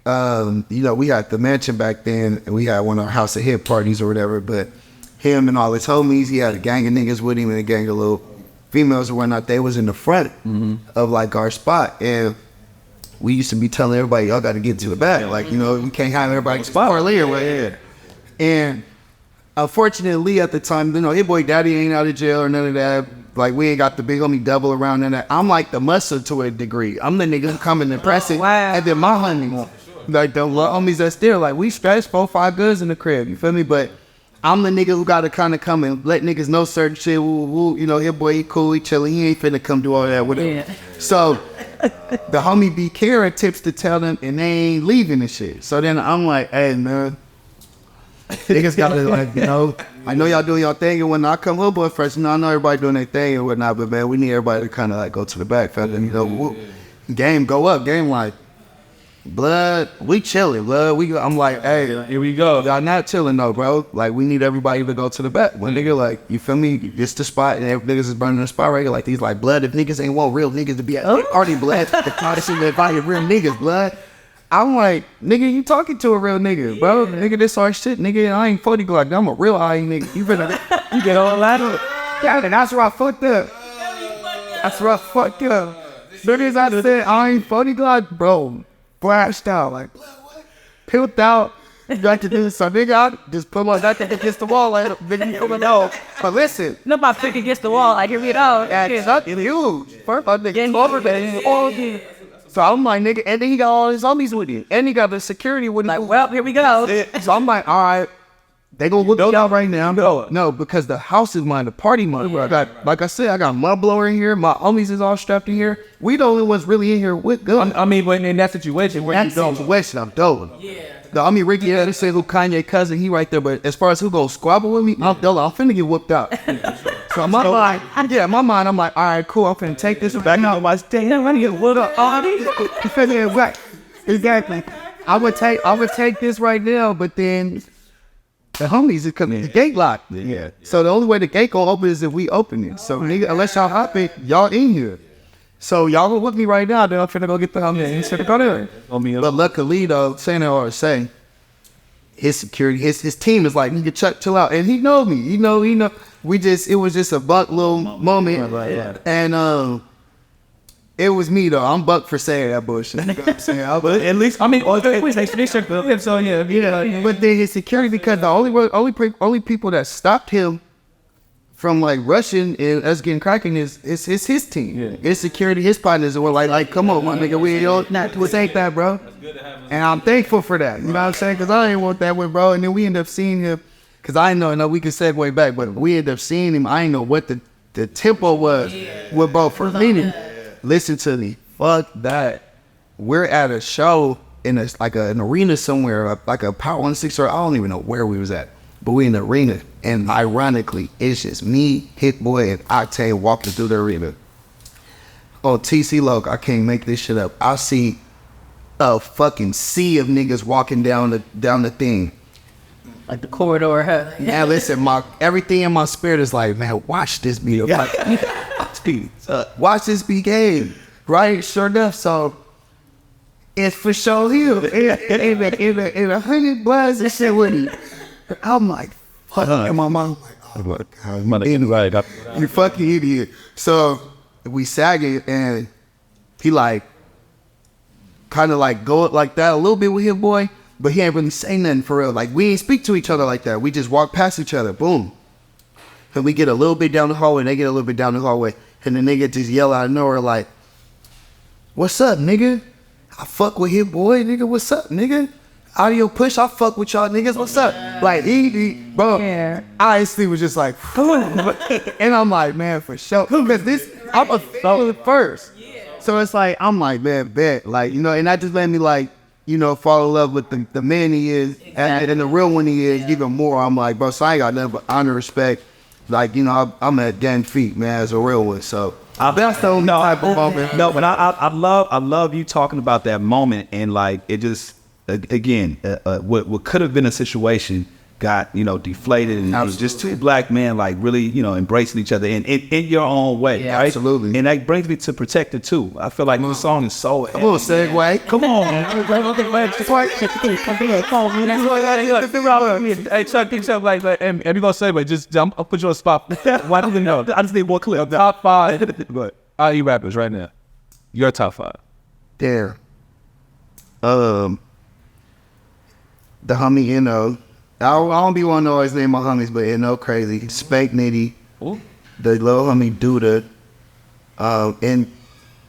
you know, we had the mansion back then, and we had one of our House of Hip parties or whatever, but him and all his homies, he had a gang of niggas with him and a gang of little females or whatnot. They was in the front of like our spot, and we used to be telling everybody, y'all got to get to the back. Like, you know, we can't have everybody spot or later. And unfortunately at the time, you know, his boy daddy ain't out of jail or none of that. Like, we ain't got the big homie double around and that. I'm like the muscle to a degree. I'm the nigga who come and impress it. Wow. And then my homie, like the little homies that's there, like we stretch 4-5 goods in the crib. You feel me? But I'm the nigga who got to kind of come and let niggas know certain shit. Woo, you know, his boy, he cool, he chilling. He ain't finna come do all that with him. Yeah. So the homie be carrying tips to tell them and they ain't leaving and shit. So then I'm like, hey, man. Niggas gotta, like, you know, I know y'all doing y'all thing, and when I come home, boy, first, you know, I know everybody doing their thing and whatnot, but man, we need everybody to kind of like go to the back, fella. You know, game go up, game like, blood, we chilling, blood. I'm like, hey, Here we go. y'all not chilling though, bro. Like, we need everybody to go to the back. When nigga, like, you feel me? It's the spot, and niggas is burning the spot right here. Like, these, like, blood, if niggas ain't want real niggas to be already blood, the kind shit invited real niggas, blood. I'm like, nigga, you talking to a real nigga, bro. Nigga, this our shit, nigga. I ain't 40 Glock. I'm a real high nigga. You get all that up. Yeah, that's where I fucked up. That's where I fucked up. Soon as I said I ain't 40 Glock, bro, flashed out, like, peeled out. Got to do so, nigga. I just put my back against the wall, like, nigga, you know. But listen, Nobody pick against the wall. Like, here we go. that's not huge. First, I nigga over there. So I'm like, nigga, and then he got all his homies with him. And he got the security with him. Like, well, here we go. So I'm like, all right, they gonna look me out right now. No, because the house is mine, the party mine. I got, like I said, I got my blower in here. My homies is all strapped in here. We the only ones really in here with guns. I mean, but in that situation, where That's the situation I'm doing. Yeah. I mean, Ricky, yeah, they say who Kanye cousin, he right there. But as far as who gonna squabble with me, I'm finna get whooped out. So my mind, I'm like, all right, cool. I'm finna take this back out my state. I'm gonna get whooped up. You feel me? Right. Exactly. I would take this right now, but then the homies is coming. The gate locked. Yeah. So the only way the gate gonna open is if we open it. So nigga, unless y'all hop it, y'all in here. So y'all gonna with me right now, then I'm finna go get the homies. But luckily though, saying that or say, his security, his team is like, nigga, Chuck, chill out. And he know me. He know. It was just a buck little moment. And it was me though. I'm buck for saying that bullshit. You know what I'm saying? But at least, I mean, so yeah. But then his security, because the only people that stopped him from like rushing and us getting cracking is his team. Yeah. His security, his partners were like, come on, my nigga, we ain't that, bro. And I'm thankful for that. You know what I'm saying? Because I ain't want that with bro. And then we end up seeing him, because I know we can segue back, but we end up seeing him. I ain't know what the tempo was with bro for a minute. Listen to me. Fuck that. We're at a show in an arena somewhere, like a Power 160, or I don't even know where we was at. But we in the arena, and ironically, it's just me, Hit Boy, and Octane walking through the arena. On TC Loc, I can't make this shit up. I see a fucking sea of niggas walking down the thing. Like the corridor, huh? Now listen, everything in my spirit is like, man, watch this be watch this be game, right? Sure enough, so it's for sure him. In 100 bloods and shit with him. I'm like, fuck, and my mom like, oh, you fucking idiot. So we sagging, and he like, kind of like go like that a little bit with him, boy, but he ain't really say nothing for real. Like, we ain't speak to each other like that. We just walk past each other, boom. And we get a little bit down the hallway, and they get a little bit down the hallway, and the nigga just yell out of nowhere like, what's up, nigga? I fuck with him, boy, nigga, what's up, nigga? Audio push, I fuck with y'all niggas, what's up? Like, bro, yeah. I honestly was just like, and I'm like, man, for sure. Because I'm a fellow first. So it's like, I'm like, man, bet. Like, you know, and that just made me like, you know, fall in love with the man he is, and the real one he is even more. I'm like, bro, so I ain't got nothing but honor, respect. Like, you know, I'm at Dan feet, man, as a real one. So that's the only type of moment. No, but I love you talking about that moment, and like, it just, again, what could have been a situation got, you know, deflated, and it was just two black men like really, you know, embracing each other in your own way. Yeah, right? absolutely. And that brings me to Protector too. I feel like this song is so heavy. Come on, segue. Come on. Hey, Chuck, like, and you gonna say, but just I'll put you on the spot. Why don't you know? I just need more clip. Top 5 IE rappers right now. Your top 5. There. The homie, you know, I don't be wanting to always name my homies, but Crazy, Spank Nitty, the little homie Duda, and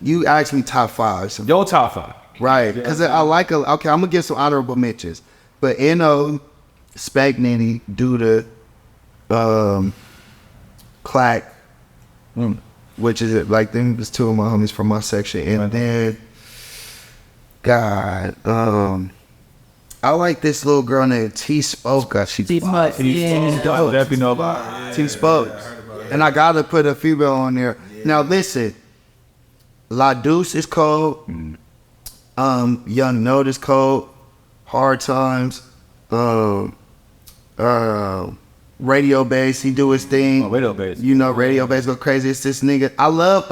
you asked me top 5. So, Your top 5. right, because I like okay, I'm gonna give some honorable mentions, but Spank Nitty, Duda, Clack, which is like them was 2 of my homies from my section, and then God, I like this little girl named T-Spoke. She's T-Spoke, Definitely know about it. T-Spoke, and I gotta put a female on there. Now listen, La Deuce is cold. Young Note is cold. Hard Times. Radio Bass, he do his thing. Radio Bass. You know, Radio Bass go crazy. It's this nigga. I love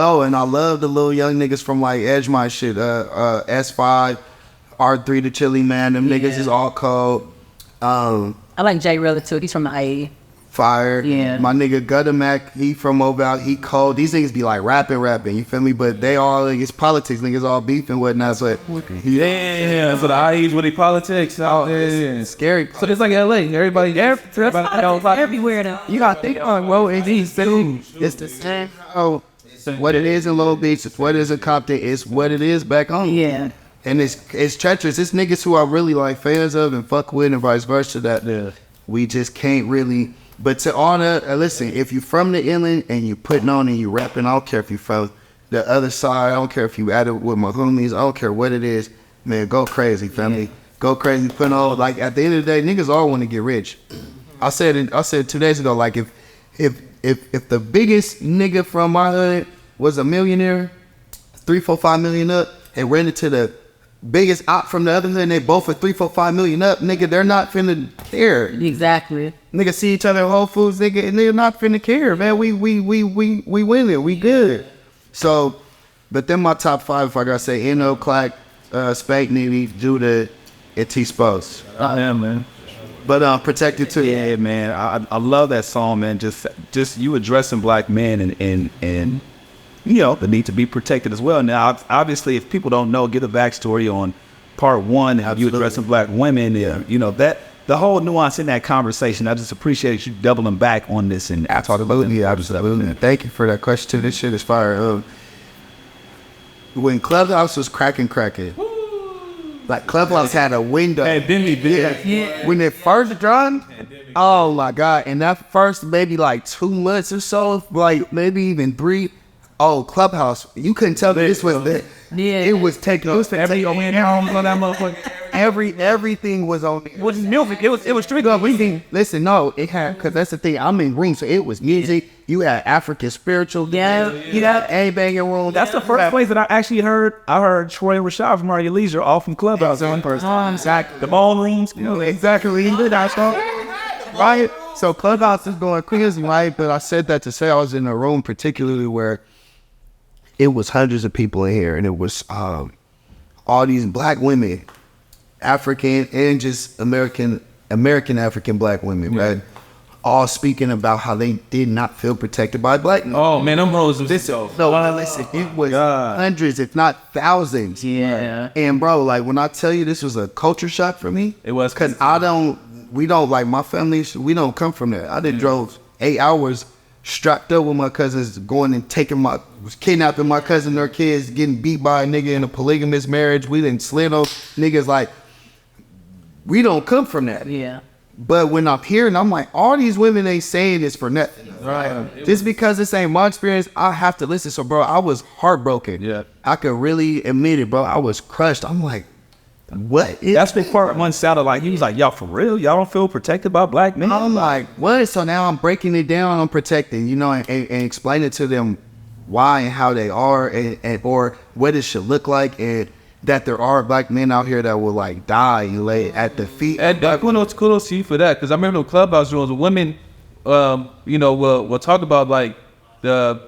the little young niggas from like Edgemont shit. S5, R3 the Chili Man. Them niggas is all cold. I like Jay Rilla too. He's from the IE. Fire. Yeah. My nigga Gutter Mac, he from Mobile, he cold. These niggas be like rapping, you feel me? But they all, it's politics, niggas all beef and whatnot. So Yeah, so the IE's with the politics. Yeah. scary. So it's like LA. Everybody Everywhere though. You gotta think on it's the same how what it is in Long Beach, it's what it is in Compton, it's what it is back home. Yeah. And it's treacherous. It's niggas who I really like fans of and fuck with and vice versa that we just can't really. But to all that, listen, if you from the inland and you putting on and you rapping, I don't care if you from the other side, I don't care if you at it with my homies, I don't care what it is, man, go crazy, family. Go crazy, put on, like, at the end of the day, niggas all want to get rich. I said 2 days ago, like, if the biggest nigga from my hood was a millionaire, 3, 4, 5 million up, and ran into the biggest op from the other hood, and they both for 3, 4, 5 million up, nigga, they're not finna care. Exactly. Nigga see each other at Whole Foods, nigga, and they're not finna care, man. We winning, we good. So, but then my top 5, if I gotta say, Clack, Spank Nitty, Judah, and T-Spose. I am, man. But Protected too. Yeah, man. I love that song, man. Just you addressing black men and you know, the need to be protected as well. Now, obviously, if people don't know, give the backstory on part 1, how you addressing black women. You know, that the whole nuance in that conversation. I just appreciate you doubling back on this and talking about it. Yeah, absolutely. Thank you for that question too. This shit is fire. When Clubhouse was cracking, like Clubhouse had a window. Yeah. When it first dropped, oh my God. And that first maybe like 2 months or so, like maybe even 3. Oh, Clubhouse, you couldn't tell me this was the, it was taking, everything was on there. It was music. It was strictly everything. Listen, no, it had, because that's the thing, I'm in green, so it was music. You had African spiritual. Yeah. You had a banging room. That's the first place that I actually heard. I heard Troy and Rashad from Mario Leisure all from Clubhouse in person. Exactly. The ballrooms. You know, exactly. Right? So Clubhouse is going crazy, right? But I said that to say I was in a room particularly where it was hundreds of people in here, and it was all these black women, African and just American African black women, right? All speaking about how they did not feel protected by black men. Oh man, them roses. Listen, it was hundreds, if not thousands. Yeah. And bro, like when I tell you this was a culture shock for me, It was. because we don't like my family. We don't come from there. I done drove 8 hours strapped up with my cousins, going and kidnapping my cousin, their kids, getting beat by a nigga in a polygamous marriage. We didn't slid on niggas. Like, we don't come from that. Yeah. But when I'm hearing, I'm like, all these women ain't saying this for nothing. Right. Just because this ain't my experience, I have to listen. So, bro, I was heartbroken. Yeah. I could really admit it, bro. I was crushed. I'm like, what? That's the part 1 sounded like he was like, y'all for real? Y'all don't feel protected by black men? I'm like, what? So now I'm breaking it down. I'm protecting, you know, and explaining to them why and how they are, and or what it should look like, and that there are black men out here that will like die and lay at the feet. And kudos to you for that, because I remember the Clubhouse rooms, women, you know, will talk about like the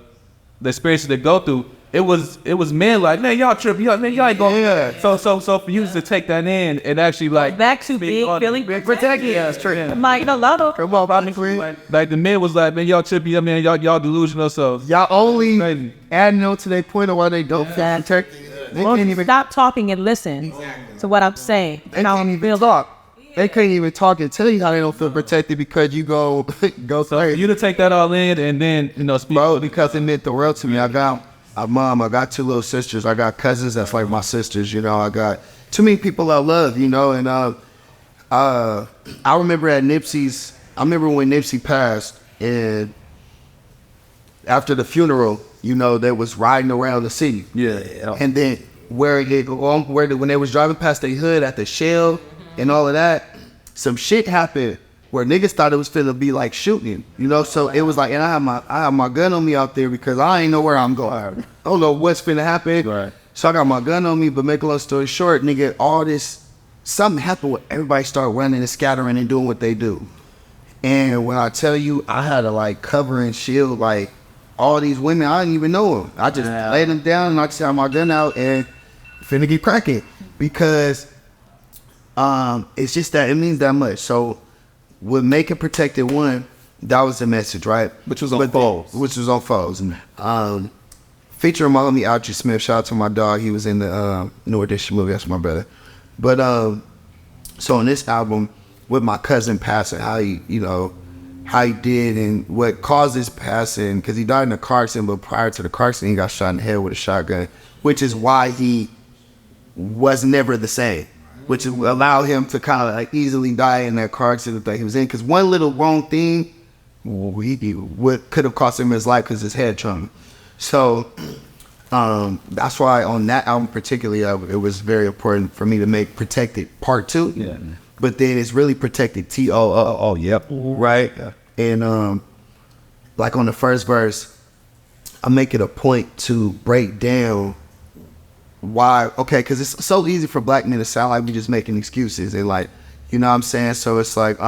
experiences they go through. It was men like, man, y'all tripping, y'all ain't going. Yeah. So for you to take that in and actually like Back to big feeling protected. Yeah, it's true. I'm like, no, lotto. Come on, Bobby Green. like the men was like, man, y'all tripping, man, y'all delusional. So Y'all only Crazy. adding on to their point of why they don't feel protected. They can't even Stop talking and listen to what I'm saying. They can't even talk. they can't even talk and tell you how they don't feel protected because you go So for you to take that all in and then, speak. Bro, because it meant the world to me. I got a mom, I got 2 little sisters, I got cousins that's like my sisters, I got too many people I love, and I remember when Nipsey passed, and after the funeral, they was riding around the city. Yeah. And then when they was driving past the hood at the Shell and all of that, some shit happened where niggas thought it was finna be like shooting, so it was like, and I have my gun on me out there because I ain't know where I'm going. I don't know what's finna happen. Right. So I got my gun on me, but make a long story short, nigga, something happened where everybody started running and scattering and doing what they do. And when I tell you, I had to like cover and shield like all these women, I didn't even know them. I just laid them down and I just had my gun out and finna get cracking because it's just that it means that much. So with Making Protected One, that was the message, right? Which was on Foes. Which was on Foes. Featuring my homie Archie Smith. Shout out to my dog. He was in the New Edition movie. That's my brother. But so on this album, with my cousin passing, how he did and what caused his passing, because he died in a car accident, but prior to the car accident, he got shot in the head with a shotgun, which is why he was never the same, which allowed him to kind of like easily die in that car accident that he was in. Because one little wrong thing, could have cost him his life because his head trauma. So that's why on that album particularly, it was very important for me to make Protected Part 2. Yeah. But then it's really Protected T.O.O. Oh, yep. Right? Yeah. And like on the first verse, I make it a point to break down why, because it's so easy for black men to sound like we just making excuses. They like, you know what I'm saying? So it's like,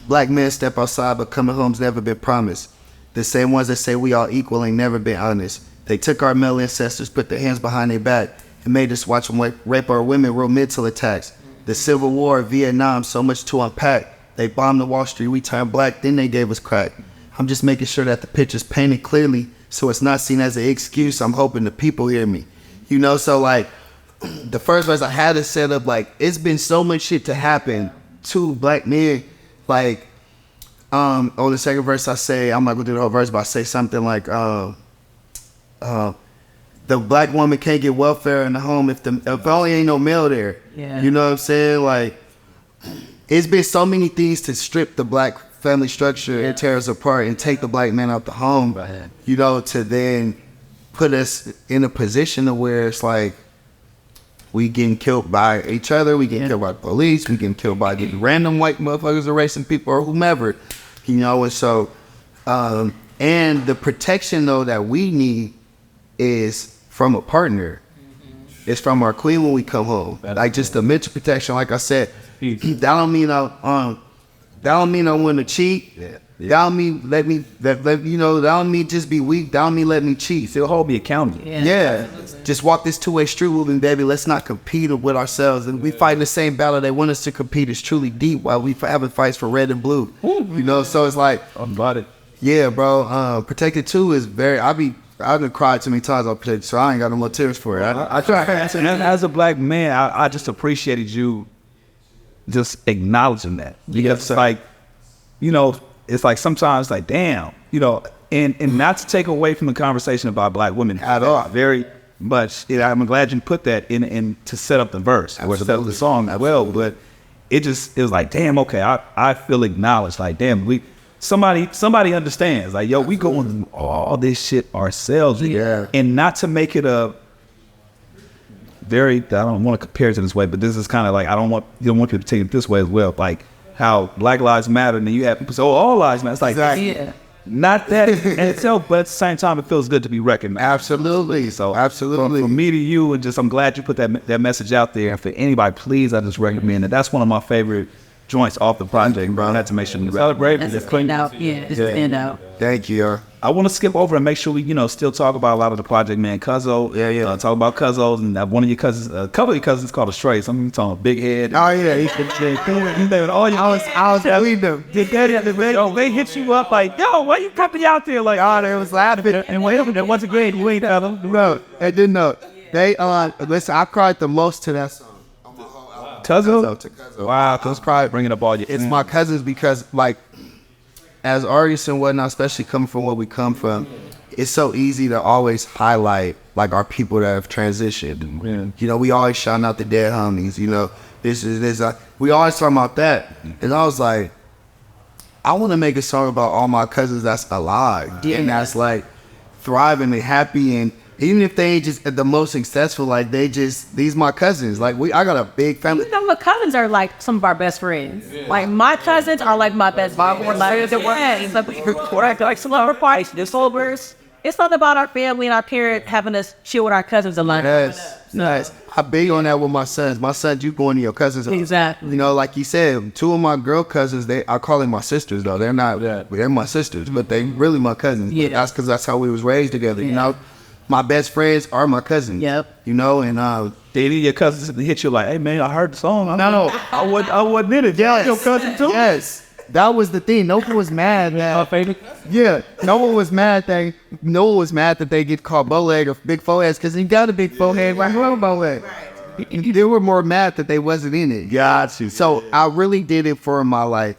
black men step outside, but coming home's never been promised. The same ones that say we all equal ain't never been honest. They took our male ancestors, put their hands behind their back, and made us watch them rape our women, real mental attacks. The Civil War, Vietnam, so much to unpack. They bombed the Wall Street, we turned black, then they gave us crack. I'm just making sure that the picture's painted clearly, so it's not seen as an excuse. I'm hoping the people hear me. So like, the first verse I had to set up, like, it's been so much shit to happen to black men. Like, on the second verse I say, I'm not gonna do the whole verse, but I say something like, the black woman can't get welfare in the home if only ain't no male there. Yeah. You know what I'm saying? Like, it's been so many things to strip the black family structure and tear us apart and take the black man out the home, to then put us in a position to where it's like we getting killed by each other, we getting killed by the police, we getting killed by the random white motherfuckers erasing people or whomever, and so and the protection though that we need is from a partner. It's from our queen when we come home. Like just the mental protection, like I said, that don't mean I want to cheat. That don't mean that don't mean just be weak. That don't mean let me cheat. Still hold me accountable. Yeah. Just walk this two-way street moving, baby. Let's not compete with ourselves. And we fighting the same battle they want us to compete. It's truly deep while we having fights for red and blue. So it's like, I'm about it. Yeah, bro. Protected 2 is very, I've been cried too many times on Protected, so I ain't got no more tears for it. I try. As a black man, I just appreciated you just acknowledging that. Because it's like, it's like sometimes like, damn, and not to take away from the conversation about black women at all. Very much. I'm glad you put that in to set up the verse or set up the song as well. But it was like, damn, okay, I feel acknowledged. Like, damn, somebody understands. Like, yo, we going through all this shit ourselves. Yeah. And not to make it a very, I don't want to compare it to this way, but this is kind of like, you don't want people to take it this way as well. Like how Black Lives Matter, and then you have people say, oh, all lives matter. It's like, Yeah. not that in itself, but at the same time, it feels good to be recognized. Absolutely. So absolutely. For me to you, and just I'm glad you put that message out there. And for anybody, please, I just recommend it. That's one of my favorite joints off the project, bro. I had to make sure you celebrate. That's a standout. Yeah, it's a standout. Thank you. I want to skip over and make sure we, still talk about a lot of the project, man. Cuzzo, talk about Cuzzos, and one of your cousins, a couple of your cousins called a Stray. Some of you talking about Big Head. Oh yeah, I was leading them. They hit you up like, yo, why you coming out there? Like, They was laughing. and wait a minute, once again, you ain't had them. No, I didn't know. They listen. I cried the most to that song. Cuzzo? Wow, cuz probably bringing up all your. It's my cousins because, like, as artists and whatnot, especially coming from where we come from, it's so easy to always highlight like our people that have transitioned. Yeah. You know, we always shout out the dead homies. You know, this is this. We always talk about that, and I was like, I want to make a song about all my cousins that's alive and that's like thriving and happy, and even if they ain't just the most successful, like these my cousins. Like I got a big family. You know, my cousins are like some of our best friends. Yeah. Like my cousins are like my best friends. Like slumber parties, dissolvers. It's not about our family and our parents having us chill with our cousins a lot. Yes, nice. I big on that with my sons. My sons, you going to your cousins. Exactly. You know, like you said, 2 of my girl cousins, I call them my sisters though. They're not. They're my sisters, but they really my cousins. Yeah. That's because that's how we was raised together. Yeah. You know. My best friends are my cousins. Yep. You know, and they need your cousins to hit you like, hey man, I heard the song. No, I wasn't in it. Yes. Your cousin too. Yes. That was the thing. No one was mad, man. Our favorite? Yeah. No one was mad that they get called bowleg or big foreheads because he got a big forehead. Right? Who bowleg? Right. They were more mad that they wasn't in it. Got you. So I really did it for my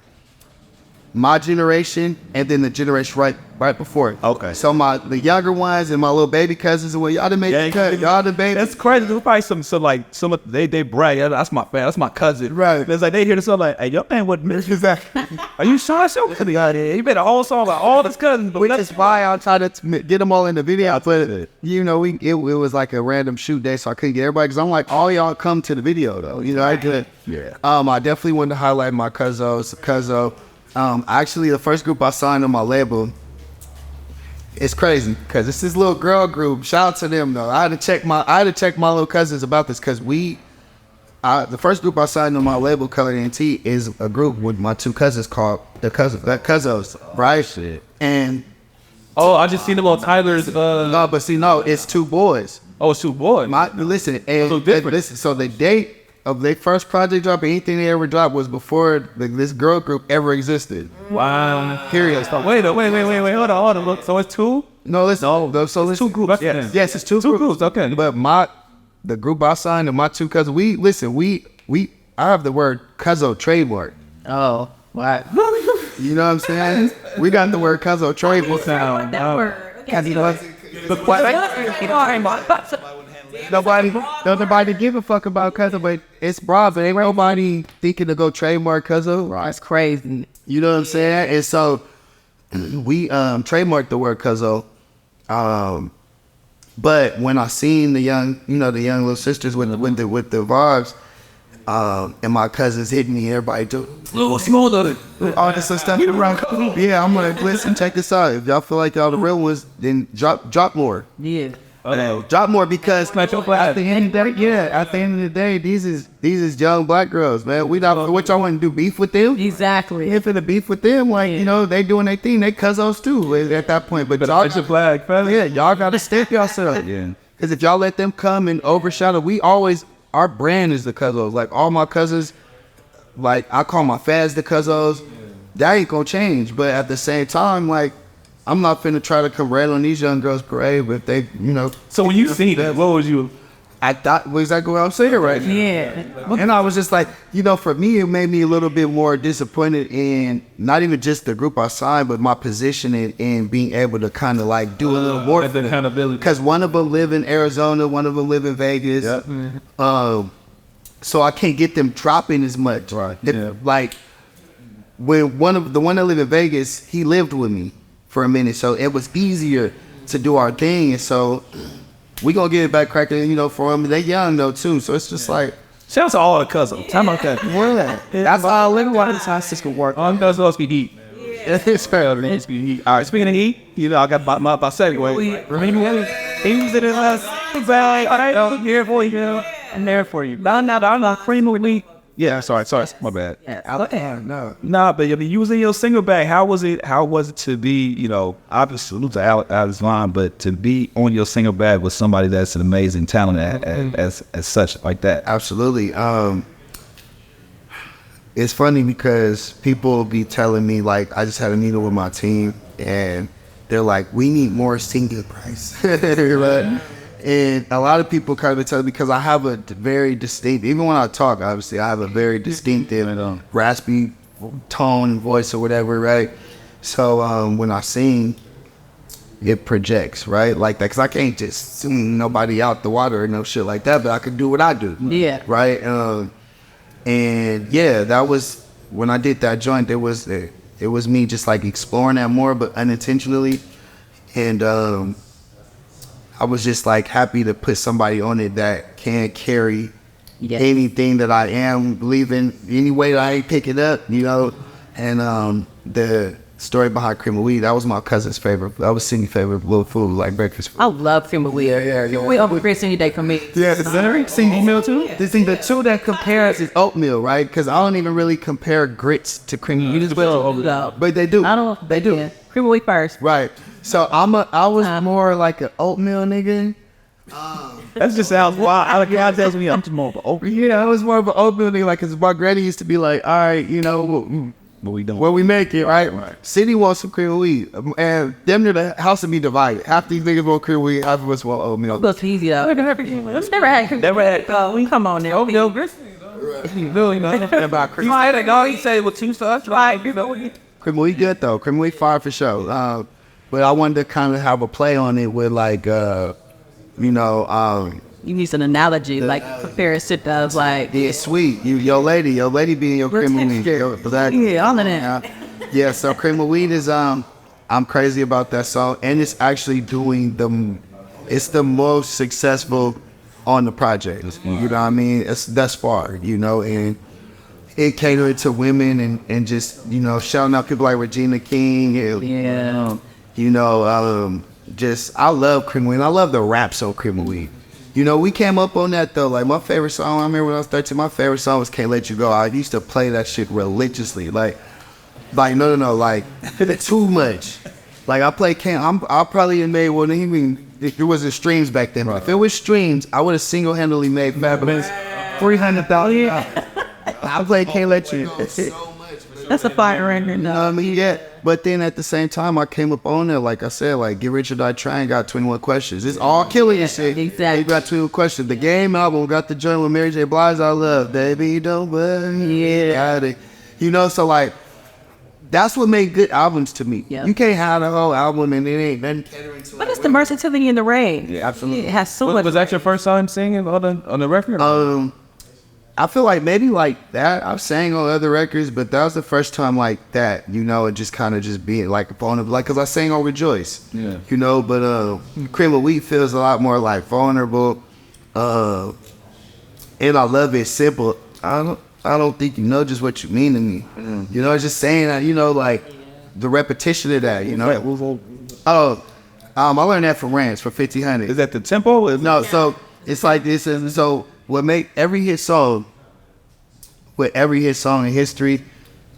generation and then the generation right before it. Okay. So the younger ones and my little baby cousins, well, y'all done made the cut. Y'all the baby. That's crazy. There's probably some they brag. Yeah, that's my fan. That's my cousin. Right. It's like they hear the song like, hey, your man wasn't exactly. Are you sure? So cousin out here. He made a whole song about all his cousins. But which is why I tried to get them all in the video. But you know, it was like a random shoot day, so I couldn't get everybody because I'm like, all y'all come to the video though. You know, I did. Yeah. I definitely wanted to highlight my Cuzzo. Actually, the first group I signed on my label, it's crazy because it's this little girl group. Shout out to them though. I had to check my little cousins about this because the first group I signed on my label, Colored NT, is a group with my 2 cousins called the Cuzzos, right? Shit. And I just seen them on Tyler's. no, but see, no, it's 2 boys. Oh, it's 2 boys. Listen, and So different. Listen. So the date of their first project drop, anything they ever dropped was before this girl group ever existed. Wow. Period. Wait, hold on. Look, so it's 2? No, listen. No, so it's 2 groups. Yes, it's 2 groups. Okay. But the group I signed and my 2 cousins, I have the word Cuzzo trademark. Oh, wow. You know what I'm saying? We got the word Cuzzo trademark now. That word. Nobody give a fuck about Cuzzo, but it's broad, but ain't nobody thinking to go trademark Cuzzo. That's crazy. You know what I'm saying? And so we trademarked the word Cuzzo. But when I seen the young little sisters with the vibes, and my cousins hitting me, everybody do all this stuff. Yeah, I'm gonna listen. Check this out. If y'all feel like y'all the real ones, then drop more. Yeah. Drop more because at the end of the day, these is young black girls, man. We not what y'all want to do, beef with them? Exactly. If it a beef with them, like you know, they doing their thing, they Cuzzos too at that point. But y'all It's a flag, fella. yeah, y'all gotta step yourself. Yeah. Because if y'all let them come and overshadow, our brand is the Cuzzos. Like all my cousins, like I call my fads the Cuzzos. That ain't gonna change. But at the same time, like I'm not finna try to come rail on these young girls' parade, but if they, you know. So when you seen that, what was you? I thought was exactly what I'm saying right now. Yeah. And I was just like, you know, for me, it made me a little bit more disappointed in not even just the group I signed, but my position in being able to kind of like do a little more. The accountability. Because one of them live in Arizona, one of them live in Vegas. Yep. So I can't get them dropping as much. Right. Like when the one that live in Vegas, he lived with me for a minute, so it was easier to do our thing, and so we gonna get it back cracking, you know, for them. They young though too, so it's just like Shout out to all the cousins. How about that? that's all living why this house can work. All those supposed to be heat. It's fair. It's heat. All right, speaking of heat, you know, I got my segue. Remember he was in us. All right, I'm here for you. I'm there for you. I'm not cream with me. Yeah, sorry, my bad. No. Nah, but I mean, you was in your single bag. How was it to be, you know, obviously salute to Alex Vaughn, but to be on your single bag with somebody that's an amazing talent as such like that? Absolutely. It's funny because people be telling me, like, I just had a meeting with my team and they're like, we need more singing price. Right? And a lot of people kind of tell me because I have a very distinct, even when I talk, obviously, I have a very distinctive and raspy tone, voice, or whatever, right? So when I sing, it projects, right? Like that, because I can't just sing nobody out the water or no shit like that, but I can do what I do. Yeah. Right? And yeah, that was, when I did that joint, it was me just like exploring that more, but unintentionally. And I was just like happy to put somebody on it that can carry anything that I am, believe in any way that I ain't pick it up, you know. And the story behind Cream of Weed, that was my cousin's favorite. That was Cindy's favorite little food, like breakfast food. I love cream of weed. Yeah. We over Chris any day for me. Yeah, is that Cindy meal too? The thing, the two that compares is oatmeal, right? Because I don't even really compare grits to cream of wheat as well. But they do. I don't know. They do. Yeah. Cream of wheat first. Right. So I was more like an oatmeal nigga. That just sounds wild. God tells me I'm just more of an oatmeal. Yeah, I was more of an oatmeal nigga, like, cause my granny used to be like, all right, you know, What we doing? when we make it, right? City wants some cream of wheat, and them near the house would be divided. Half these niggas want cream of wheat, half of us want oatmeal. That's easy though. Never had. Come on now. Oatmeal. Really nothing about cream. He said it with two stuff. Cream of wheat good though. Cream of wheat fire for sure. But I wanted to kind of have a play on it with like, you know, You need an analogy, like compare it to like. yeah, sweet. Your lady being your cream of wheat. Yeah, all of that. Yeah, so Cream of Weed is I'm crazy about that song, and it's actually it's the most successful on the project. You know what I mean? It's thus far, you know, and it catered to women and just, you know, shouting out people like Regina King. Yeah. You know, just I love Cream of Weed. I love the raps on Cream of Weed. You know, we came up on that though. Like my favorite song, I remember when I was 13, my favorite song was Can't Let You Go. I used to play that shit religiously. Like no, like too much. Like I play I probably had made one. Even if it wasn't streams back then. Right. If it was streams, I would have single-handedly made Fabulous 300,000. I played Can't Let You. That's a fire record. You know what I mean? Yeah. But then at the same time, I came up on there, like I said, like Get Rich or Die Trying got 21 questions. It's all killing and shit. Exactly. You got 21 questions. The Game album got the joint with Mary J. Blige, I love. Baby, don't worry. Yeah. You know, so like, that's what made good albums to me. Yep. You can't have the whole album and it ain't nothing catering to. But it's the versatility in the range. Yeah, absolutely. It has so much. Was that your first time singing on the record? I feel like maybe like that. I've sang on other records, but that was the first time like that, you know, it just kind of just being like vulnerable. Like, cause I sang on Rejoice, you know, but Cream of Wheat feels a lot more like vulnerable. And I love it simple. I don't think you know just what you mean to me. You know, just saying that, you know, like the repetition of that, you know. I learned that from Rance for 1500. Is that the tempo? No, so it's like this, and so what make every hit song in history,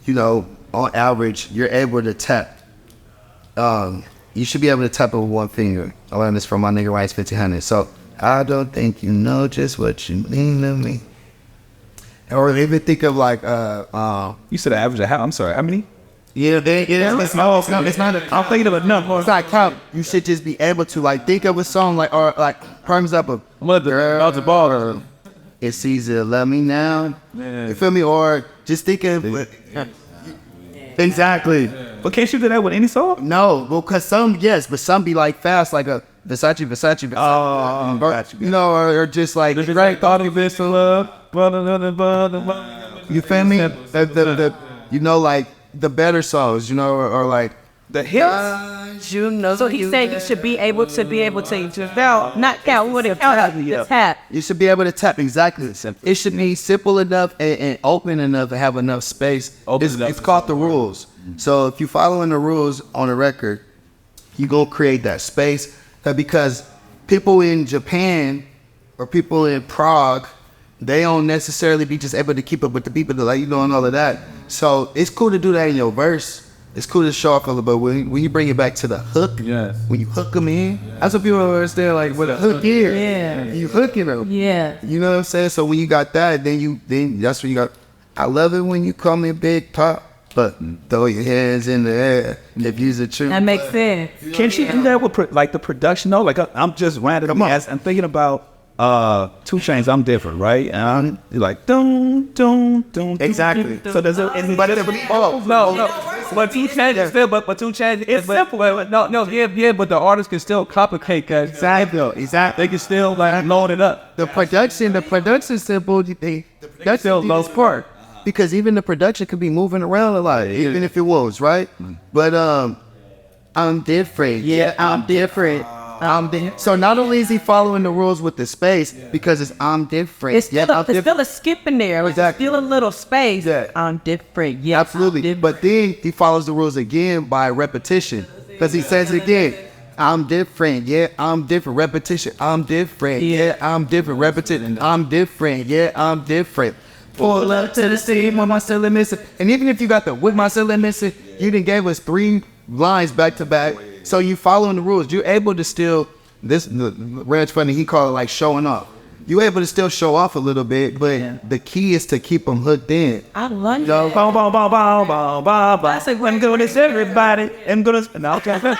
you know, on average, you're able to tap. You should be able to tap it with one finger. I learned this from my nigga Rice 1500. So I don't think you know just what you mean to me. Or even think of like You said the average of how? I'm sorry, how many? Yeah, it's not. I'm thinking of a number. It's not count. You should just be able to like think of a song like or like perms up a girl the ball. Or it's easy to love me now. Yeah. You feel me? Or just think of exactly. But can't you do that with any song? No, well, cause some yes, but some be like fast, like a Versace. Oh, or, you know, or just like right thought of this love. You feel me? You know, like the better songs, you know, or like the hits. You know, so he's saying you should be able to not count, what it tap. You should be able to tap exactly. It should be simple enough and open enough to have enough space. It's called the rules. So if you following the rules on a record, you gonna create that space. Because people in Japan or people in Prague, they don't necessarily be just able to keep up with the people that like you doing all of that. So it's cool to do that in your verse. It's cool to show off a little bit, but when you bring it back to the hook, when you hook them in, that's what people understand, like what a hook is. Yeah. You hooking them. Yeah. You know what I'm saying? So when you got that, then that's when you got, I love it when you call me Big Pop. but throw your hands in the air if you's a true. That makes sense. Can she do that with like the production though? Like I'm just randomly I'm thinking about 2 Chainz. I'm different, right? And you're like dum dum dum. Exactly. So there's a but it's No. But 2 Chainz is still, but 2 Chainz it's simple. But the artist can still complicate that. Exactly. They can still like load it up. The production simple. That's still the low part because even the production could be moving around a lot, even if it was right. But I'm different. Yeah, I'm different. So not only is he following the rules with the space because it's I'm different. It's still a skip in there. Exactly. It's still a little space. Yeah. I'm different. Yeah, Absolutely. I'm different. But then he follows the rules again by repetition because he says it again. I'm different. Yeah, I'm different. Repetition. I'm different. Yeah, I'm different. Repetition. I'm different. Yeah, I'm different. Pull up to the scene with my ceiling missing. And even if you got the with my ceiling missing, you done gave us 3 lines back to back. So you following the rules. You're able to still, Red's funny, he called it like showing off. You're able to still show off a little bit, but the key is to keep them hooked in. I love it. Boom, boom, boom, boom, boom, boom, boom. I said, I'm doing this, everybody. I'm not trying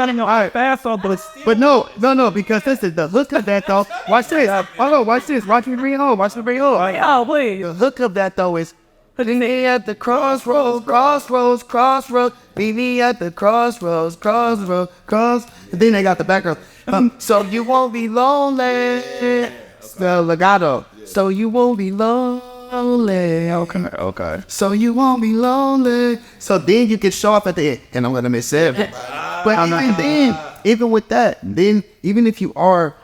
to go fast on this. But no, because this is the hook of that though. Watch this. Watch this. Watch me bring it home. Oh, please. The hook of that though is meet me at the crossroads. Meet me at the crossroads. And then they got the background. So you won't be lonely. The legato. So you won't be lonely. Okay. So you won't be lonely. So then you can show up at the end. And I'm gonna miss everything. But even with that, then even if you are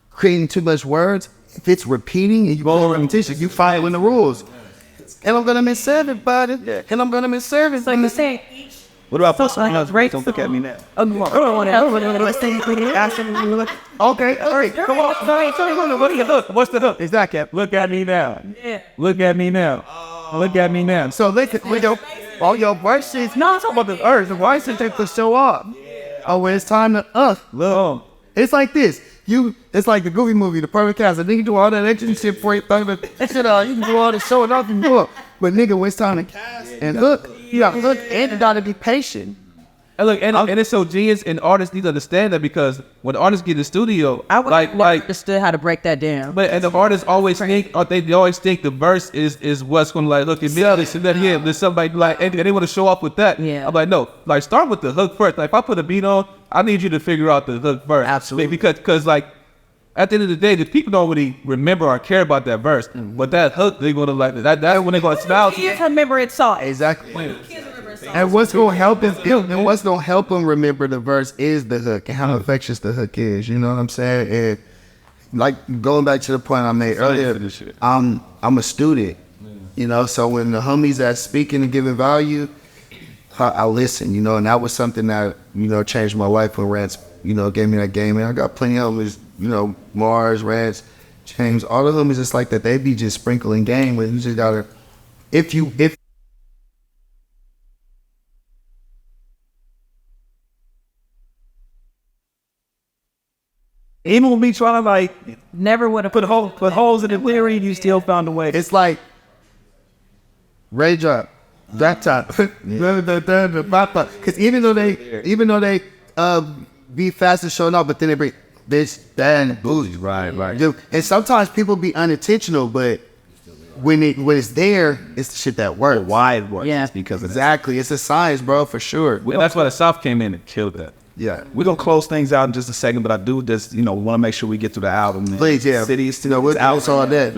creating too much words, if it's repeating and you go over repetition, you following the rules. And I'm gonna miss everybody. And I'm gonna miss everything. So you say What about So, like, don't look at me now. Okay, all right, come on. What's the hook? Exactly. Look at me now. Yeah. Look at me now. Look at me now. So listen, all your voices, no, I'm talking about the earth. The voices take to show up. Oh, when it's time to Look. it's like this. It's like the Goofy movie, The Perfect Cast. A nigga do all that extra shit for you, but you can do all the showing off and do it. But nigga, when it's time to cast and hook, you got to hook and you got to be patient. And look, and it's so genius, and artists need to understand that because when artists get in the studio, I would like understood how to break that down. But and the artists always think, they always think the verse is what's going to like look immediately. So that here, there's somebody like, and they want to show off with that. Yeah. I'm like, no, like start with the hook first. Like if I put a beat on, I need you to figure out the hook first. Absolutely. Because like at the end of the day, the people don't really remember or care about that verse, but that hook they're going to like that. That's when they're going to smile. Kids remember it saw it. Exactly. And what's gonna help them remember the verse is the hook and how infectious the hook is. You know what I'm saying? And like going back to the point I made earlier, I'm a student. You know, so when the homies that speaking and giving value, I listen. You know, and that was something that changed my life when Rance gave me that game. And I got plenty of homies. Mars, Rance, James, all the homies. It's like that. They be just sprinkling game, but you just gotta if Even with me trying to like Never would have put holes in the lyric, you still found a way. it's like raindrop, that time. Because even though they be fast and showing up, but then they bring bitch, that and boozy. Right. And sometimes people be unintentional, but when it's there, it's the shit that works. Why it works? Yeah. Because of that. Exactly, it's a science, bro, for sure. And that's why the South came in and killed that. Yeah. We're gonna close things out in just a second, but I do just want to make sure we get through the album. Please, yeah. Cities, We're out all that.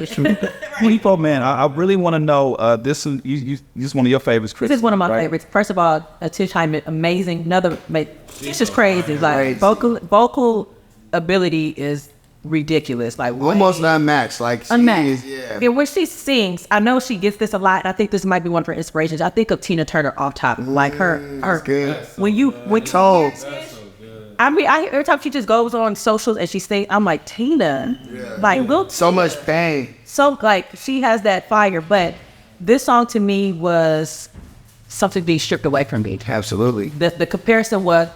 people, man. I really want to know. This is one of your favorites, Chris. This is one of my favorites. First of all, Tish Hyman, amazing. It's just crazy. Like vocal ability is ridiculous. Like Almost unmatched. Like unmatched. yeah. And when she sings, I know she gets this a lot. And I think this might be one of her inspirations. I think of Tina Turner off top. Like her good. when Told. I mean, every time she just goes on socials and she sings, I'm like, Tina, like, look, So much pain. so like she has that fire. But this song to me was something being stripped away from me. Absolutely. The comparison was,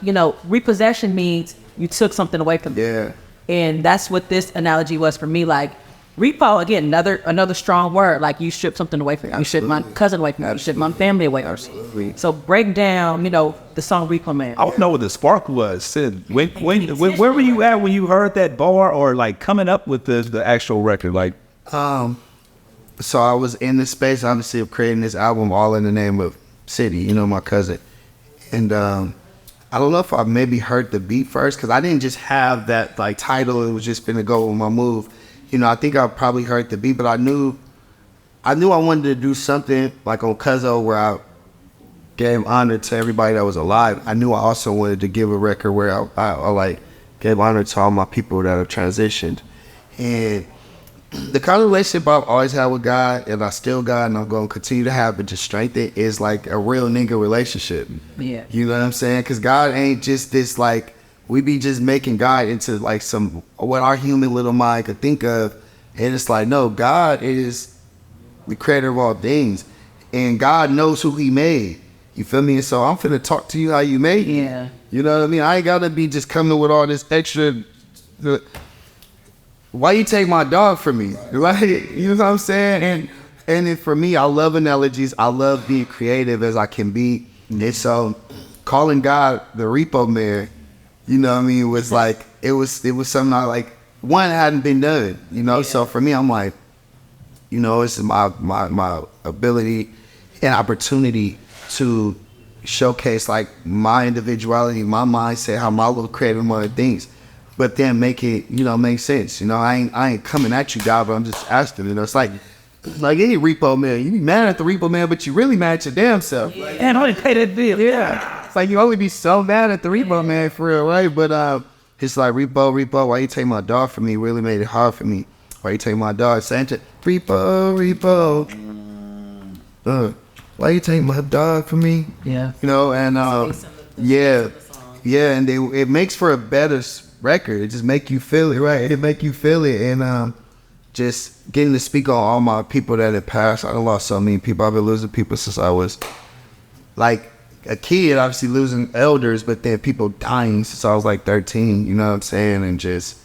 repossession means you took something away from me. Yeah. And that's what this analogy was for me. Like, Repo, again, another strong word. Like you strip something away from me. You strip my cousin away from me. You strip my family away from me. So break down, the song Repo Man. I don't know what the spark was. Sid, where were you at when you heard that bar, or like coming up with the actual record? Like, so I was in the space, obviously, of creating this album, all in the name of City. My cousin, and I don't know if I maybe heard the beat first, because I didn't just have that like title. It was just gonna go with my move. I think I probably heard the beat, but I knew I wanted to do something like on Cuzzo where I gave honor to everybody that was alive. I knew I also wanted to give a record where I like gave honor to all my people that have transitioned. And the kind of relationship I've always had with God, and I still got, and I'm going to continue to have, but to strengthen, is like a real nigga relationship. Yeah. You know what I'm saying? Because God ain't just this like, we be just making God into like some, what our human little mind could think of. And it's like, no, God is the creator of all things. And God knows who he made. You feel me? And so I'm finna talk to you how you made me. Yeah. You know what I mean? I ain't gotta be just coming with all this extra. Why you take my dog from me? Like, you know what I'm saying? And then for me, I love analogies. I love being creative as I can be. And so calling God the Repo Man, you know what I mean, was like, it was something I like, one hadn't been done, Yeah. So for me, I'm like, it's my ability and opportunity to showcase like my individuality, my mindset, how my little creative mind thinks, but then make it, make sense. I ain't coming at you, God, but I'm just asking. It's like any Repo Man, you be mad at the Repo Man, but you really mad at your damn self. Yeah. And I only pay that bill. Yeah. It's like you only be so mad at the Repo Man for real, right? But it's like, Repo, why you take my dog from me? Really made it hard for me. Why you take my dog? Santa, Repo. Why you take my dog from me? Yeah. And yeah, and it makes for a better record. It just make you feel it, right? It make you feel it, and just getting to speak on all my people that have passed. I lost so many people. I've been losing people since I was like a kid, obviously losing elders, but then people dying since I was like 13, you know what I'm saying? And just,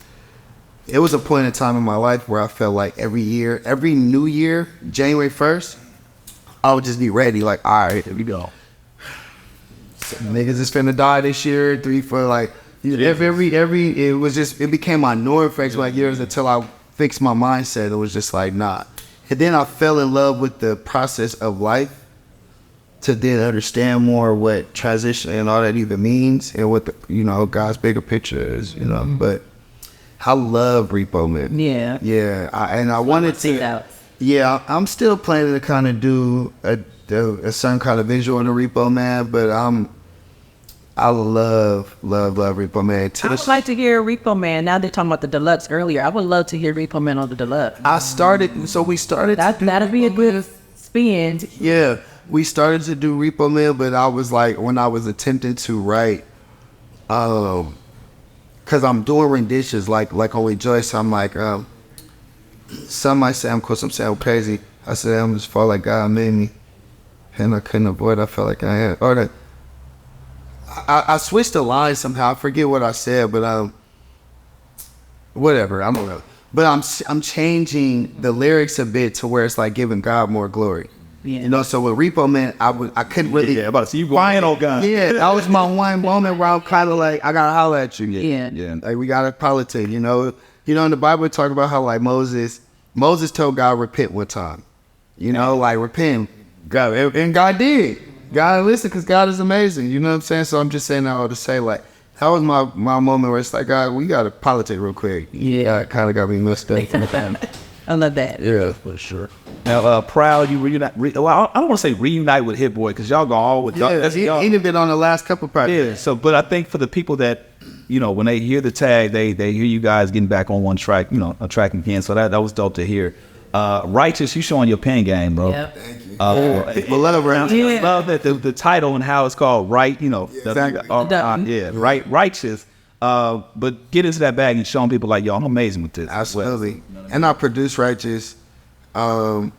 it was a point in time in my life where I felt like every new year, January 1st, I would just be ready, like, all right, here we go. Niggas is finna die this year, 3, 4, like, it became my norm for like years until I fixed my mindset. It was just like, nah. And then I fell in love with the process of life, to then understand more what transition and all that even means, and what the, God's bigger picture is, Mm-hmm. But I love Repo Man. Yeah. Yeah, I wanted to. Yeah, I'm still planning to kind of do a certain kind of visual on the Repo Man, but I love Repo Man. I would like to hear Repo Man. Now they're talking about the deluxe earlier. I would love to hear Repo Man on the deluxe. We started. That'd be a good spin. Yeah. We started to do Repo Man, but I was like, when I was attempting to write, cause I'm doing renditions like on Rejoice, I'm like, some might say I'm close, some say I'm crazy. I said I'm just felt like God made me, and I couldn't avoid. I felt like I had, or that I switched the line somehow. I forget what I said, but whatever. I don't know. But I'm changing the lyrics a bit to where it's like giving God more glory. Yeah. So with Repo Man, I couldn't really. Yeah, about to see you crying on God. Yeah, that was my one moment where I'm kind of like, I gotta holler at you. Yeah. Like we gotta politic. In the Bible it talk about how like Moses told God repent one time. Like repent. God, and God did. God listened, because God is amazing. You know what I'm saying? So I'm just saying that all to say, like, that was my moment where it's like, God, we gotta politic real quick. Yeah. It kind of got me messed up. I love that. Yeah, for sure. Now, Proud, you reunite. Well, I don't want to say reunite with Hit Boy, because y'all go all with. Yeah, he done been on the last couple projects. Yeah. So, but I think for the people that, when they hear the tag, they hear you guys getting back on one track, a track again. So that was dope to hear. Righteous, you showing your pen game, bro. Yep. Thank you. I love that the title and how it's called, right? Exactly. Right, Righteous. But get into that bag and showing people like, yo, I'm amazing with this. Absolutely. And I produced Righteous. And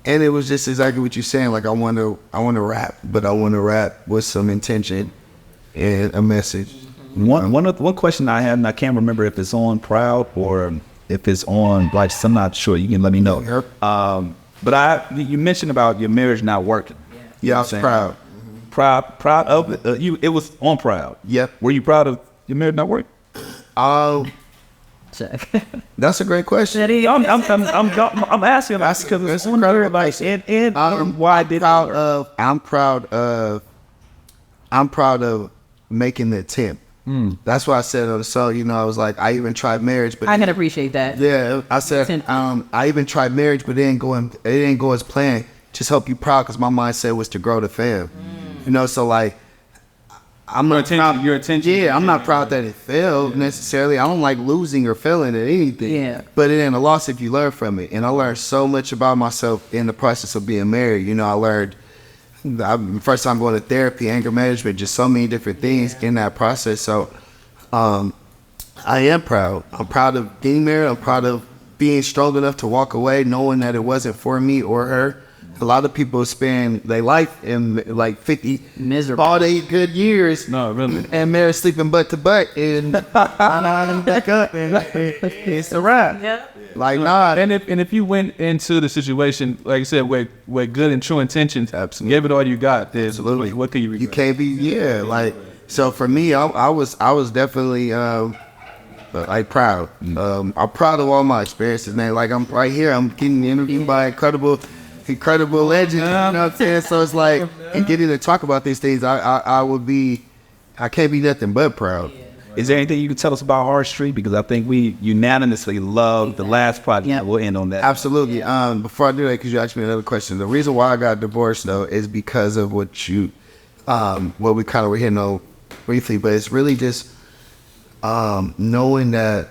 it was just exactly what you're saying. Like I want to rap, but I want to rap with some intention and a message. One question I had, and I can't remember if it's on Proud or if it's on, like, I'm not sure. You can let me know. But you mentioned about your marriage not working. Yeah, I was proud. Proud of it. It was on Proud. Yep. Were you proud of your marriage not working? That's a great question. I'm asking that because it's incredible. Like, and why did I'm proud of making the attempt. That's why I said on the song, you know, I was like, I even tried marriage, but I can appreciate that. yeah, I said, I even tried marriage, but it didn't go as planned. Just hope you proud, because my mindset was to grow the fam. You know, so like, I'm not proud. Your attention. Yeah, I'm not proud that it failed necessarily. I don't like losing or failing at anything. Yeah. But it ain't a loss if you learn from it. And I learned so much about myself in the process of being married. You know, I learned first time going to therapy, anger management, just so many different things in that process. So I am proud. I'm proud of being married. I'm proud of being strong enough to walk away knowing that it wasn't for me or her. A lot of people spend their life in like 50 miserable, all 8 good years. No, really. And married sleeping butt to butt, and I'm back up, and it's a wrap. Yeah. Like, nah. And if you went into the situation, like I said, with good and true intentions, Absolutely. gave it all you got, then Absolutely. what can you regret? You can't be, yeah. Like, so for me, I was definitely like proud. I'm proud of all my experiences, man. Like, I'm right here. I'm getting interviewed by incredible legends. You know what I'm saying? So it's like, and getting to talk about these things, I can't be nothing but proud. Is there anything you can tell us about Hard Street? Because I think we unanimously love the last project. Yep. We'll end on that. Absolutely. Before I do that, because you asked me another question, the reason why I got divorced though is because of what we kind of were hitting on briefly, but it's really just knowing that,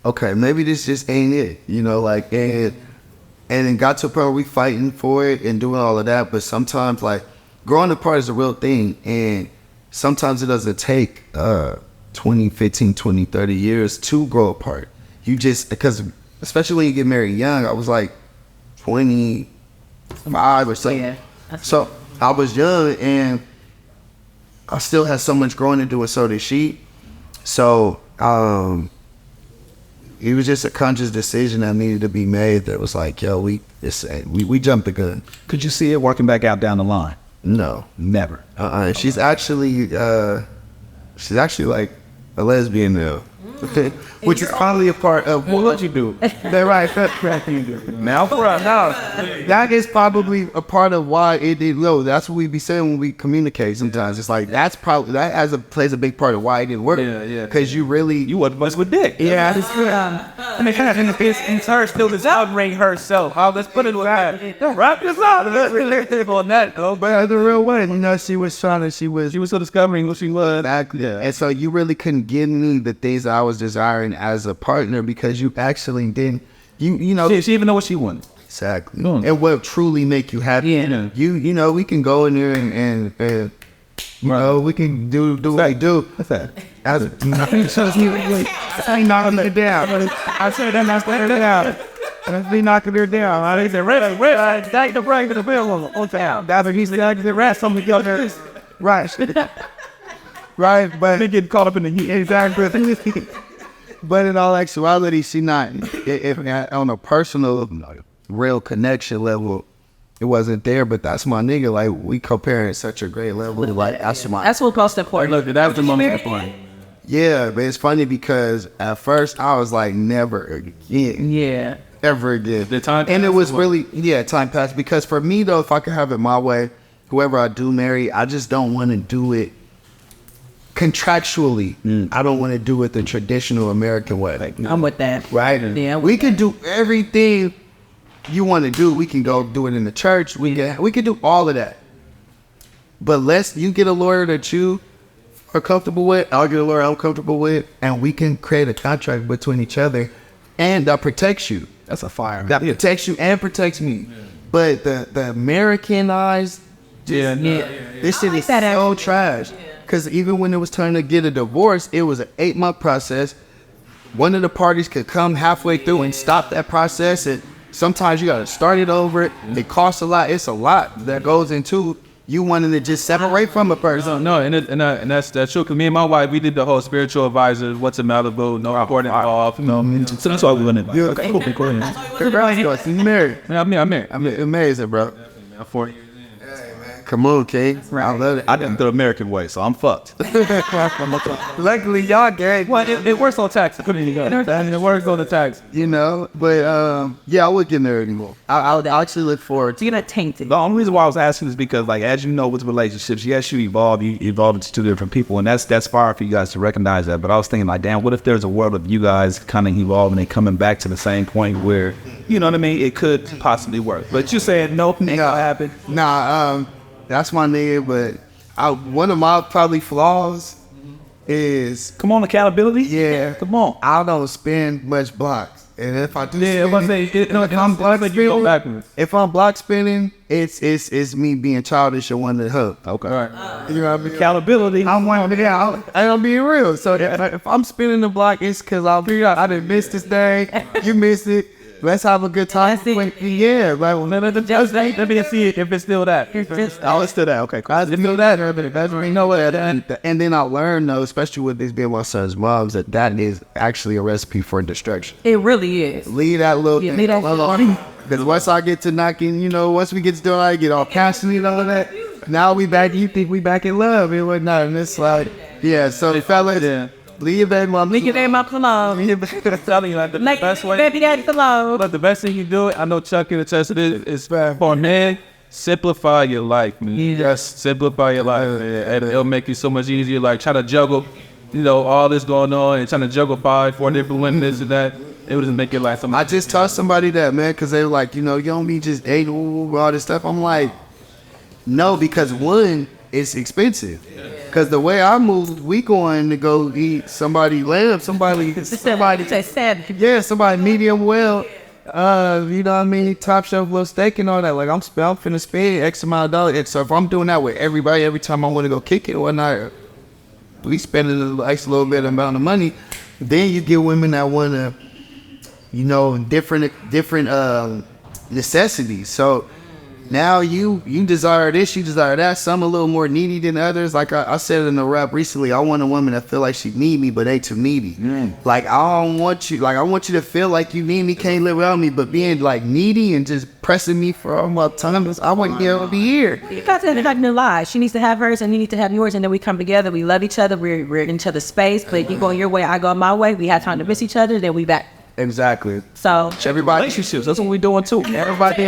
okay, maybe this just ain't it, you know, like, and it got to a point where we fighting for it and doing all of that, but sometimes, like, growing apart is a real thing, and sometimes it doesn't take 20, 15, 20, 30 years to grow apart. You just, because especially when you get married young, I was like 25 or something. Yeah. So I was young and I still had so much growing to do, and so did she. So it was just a conscious decision that needed to be made that was like, yo, we jumped the gun. Could you see it working back out down the line? No. Never. She's actually like a lesbian now, which is probably a part of what you do. They're right. Now, that is probably a part of why it did low. That's what we be saying when we communicate. Sometimes it's like plays a big part of why it didn't work. Yeah. Because you wasn't much with dick. Yeah. And it's her still discovering herself. Let's put it with that. Wrap this up. On that though. But the real way, you know, she was still discovering who she was. Exactly. Yeah. And so you really couldn't give me the things that I was desiring as a partner because you actually didn't. You know. She even know what she wanted. Exactly. And what truly make you happy. Yeah. You know, we can go in there and you know, we can do what we do. What's that? I ain't knocking her down. I said that not knocking her down. Let's be knocking her down. I said, red, take the break to the bill on town. That's what he said. The rest, something go there. Right. Right, but They get caught up in the heat. exactly. But in all actuality, she not. If on a personal, real connection level, it wasn't there. But that's my nigga. Like, we co-parent such a great level. Like, That's what most important. Look, that was the most important. yeah, but it's funny because at first I was like, never again. Yeah. Ever again. The time And it passed was or what? really, time passed. Because for me, though, if I could have it my way, whoever I do marry, I just don't want to do it contractually. I don't want to do it the traditional American way. I'm with that. Right? Yeah. We can do everything you want to do. We can go do it in the church. We can do all of that. But you get a lawyer that you are comfortable with, I'll get a lawyer I'm comfortable with, and we can create a contract between each other, and that protects you. That's a fire. That protects you and protects me. But the Americanized, this shit is so trash. Because even when it was time to get a divorce, it was an 8-month process. One of the parties could come halfway through and stop that process. And sometimes you got to start it over. It costs a lot. It's a lot that goes into you wanting to just separate from a person. No, and that's true. Cause me and my wife, we did the whole spiritual advisor. What's a Malibu? No important involved. So that's all we went in. Okay, cool. Congrats, you married. I'm married. I'm amazing, bro. I'm 40 years in. Come on, King. I love it. I did the American way, so I'm fucked. Luckily, y'all gay. Well, it works on tax. It works on the tax. You know, but yeah, I wouldn't get married anymore. I'll actually look forward to You're not tainted. The only reason why I was asking is because, like, as you know, with relationships, yes, you evolve into two different people, and that's far for you guys to recognize that. But I was thinking, like, damn, what if there's a world of you guys kind of evolving and coming back to the same point where, you know what I mean, it could possibly work. But you saying nope, ain't gonna happen. Nah, that's my nigga, but one of my probably flaws is, Come on, accountability. yeah, Come on. I don't spend much blocks. And if I do Yeah, spend, if I'm block spinning, it's me being childish or wanting to help. Okay. You know what I mean? Accountability. I'm being real. So if I'm spinning the block, it's because I didn't miss this day. You missed it. Let's have a good time. Yeah, like Let me see if it's still that. Oh, it's still that. Okay, cool. I didn't know that. You know what? And then I learned though, especially with this being my son's mom's, that is actually a recipe for destruction. It really is. Leave that little thing leave that alone. Because once I get to knocking, you know, once we get to doing, I get all passionate and all that. Now we back. You think we back in love and whatnot? And it's like, yeah. So fellas, leave that mom. Leave that mom alone. I'm telling you, like the best way. Baby daddy alone. But the best thing you do, I know Chuck can attest to this, is for men, simplify your life, man. Yes. Simplify your life, man. And it'll make you so much easier. Like trying to juggle, you know, all this going on and trying to juggle 5-4 different women, this and that. It would just make your life so much. I just taught somebody that, man, because they were like, you know, you don't be just dating all this stuff. I'm like, no, because one, it's expensive. Because the way I moved, we going to go eat somebody lamb, somebody, yeah, somebody medium well, you know what I mean, top shelf little steak and all that. Like I'm finna spend X amount of dollars. And so if I'm doing that with everybody, every time I want to go kick it or whatnot, we spending a little bit amount of money. Then you get women that want to, you know, different necessities. So now you desire this, you desire that. Some a little more needy than others. Like I said in the rap recently, I want a woman that feel like she need me, but ain't too needy. Like I don't want you. Like I want you to feel like you need me, can't live without me, but being like needy and just pressing me for all my time, I want you to be here. You got to not no lie. She needs to have hers, and you need to have yours, and then we come together. We love each other. We're in each other's space. But you go your way, I go my way. We have time to miss each other. Then we back. Exactly. So Everybody, Relationships. That's what we're doing too. everybody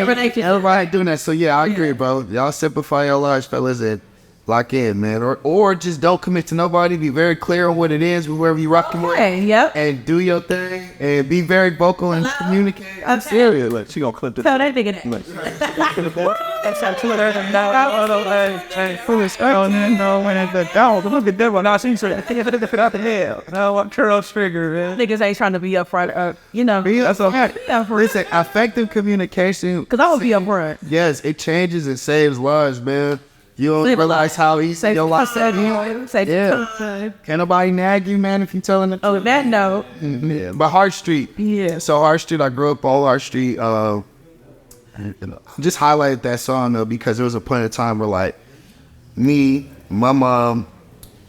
doing that. So yeah, I agree, bro. Y'all simplify your lives, fellas, and lock in, man. Or just don't commit to nobody. Be very clear on what it is, wherever you rocking with. Yep. And do your thing, and be very vocal and communicate. I'm serious. Look, she gonna clip this. Tell that nigga that. That's Twitter. Look at that one. Now she's out the hell. No, I'm Charles Trigger, man. Niggas ain't trying to be upfront. You know. That's okay. Listen, effective communication. Because I would be upfront. Yes, it changes and saves lives, man. You don't realize how easy your life is. Yeah. Can't nobody nag you, man, if you telling the truth. Oh, that note. Yeah. But Hart Street. Yeah. So Hart Street, I grew up on Hart Street. Just highlighted that song though because there was a point in time where like me, my mom,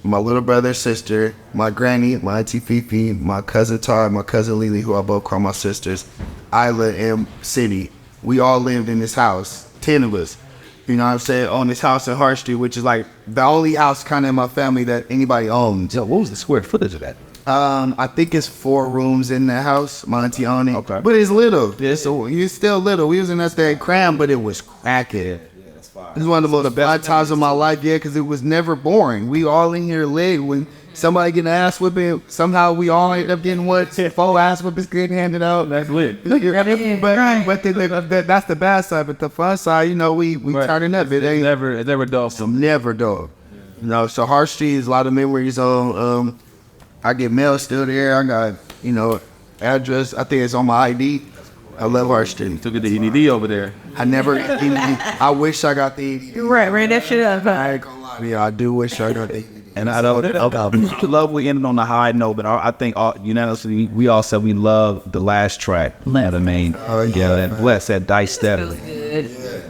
my little brother, sister, my granny, my auntie Fifi, my cousin Todd, my cousin Lily, who I both call my sisters, Isla and City. We all lived in this house, 10 of us. You know what I'm saying? On this house in Hart Street, which is like the only house kind of in my family that anybody owns. What was the square footage of that? I think it's 4 rooms in the house. My auntie owned it. Okay. But it's little. Yeah, so it's still little. We was in that thing cram, but it was cracking. It's one of the most bad times of my life, yeah, because it was never boring. We all in here lit. When somebody getting an ass whipping, somehow we all end up getting 4 ass whippings getting handed out. That's lit. But that's the bad side. But the fun side, you know, we turning up. It ain't never dull. never dull. You know, so Hart Street is a lot of memories on. I get mail still there. I got, you know, address. I think it's on my ID. I love Hart Street. Took it to EDD over there. I never. I wish I got the EDD. Right, ran that shit up. I ain't gonna lie to you. I do wish I got the EDD. And I don't love we ended on a high note, but I think unanimously we all said we love the last track. You know what I mean? That Bless, that Dice Steadily.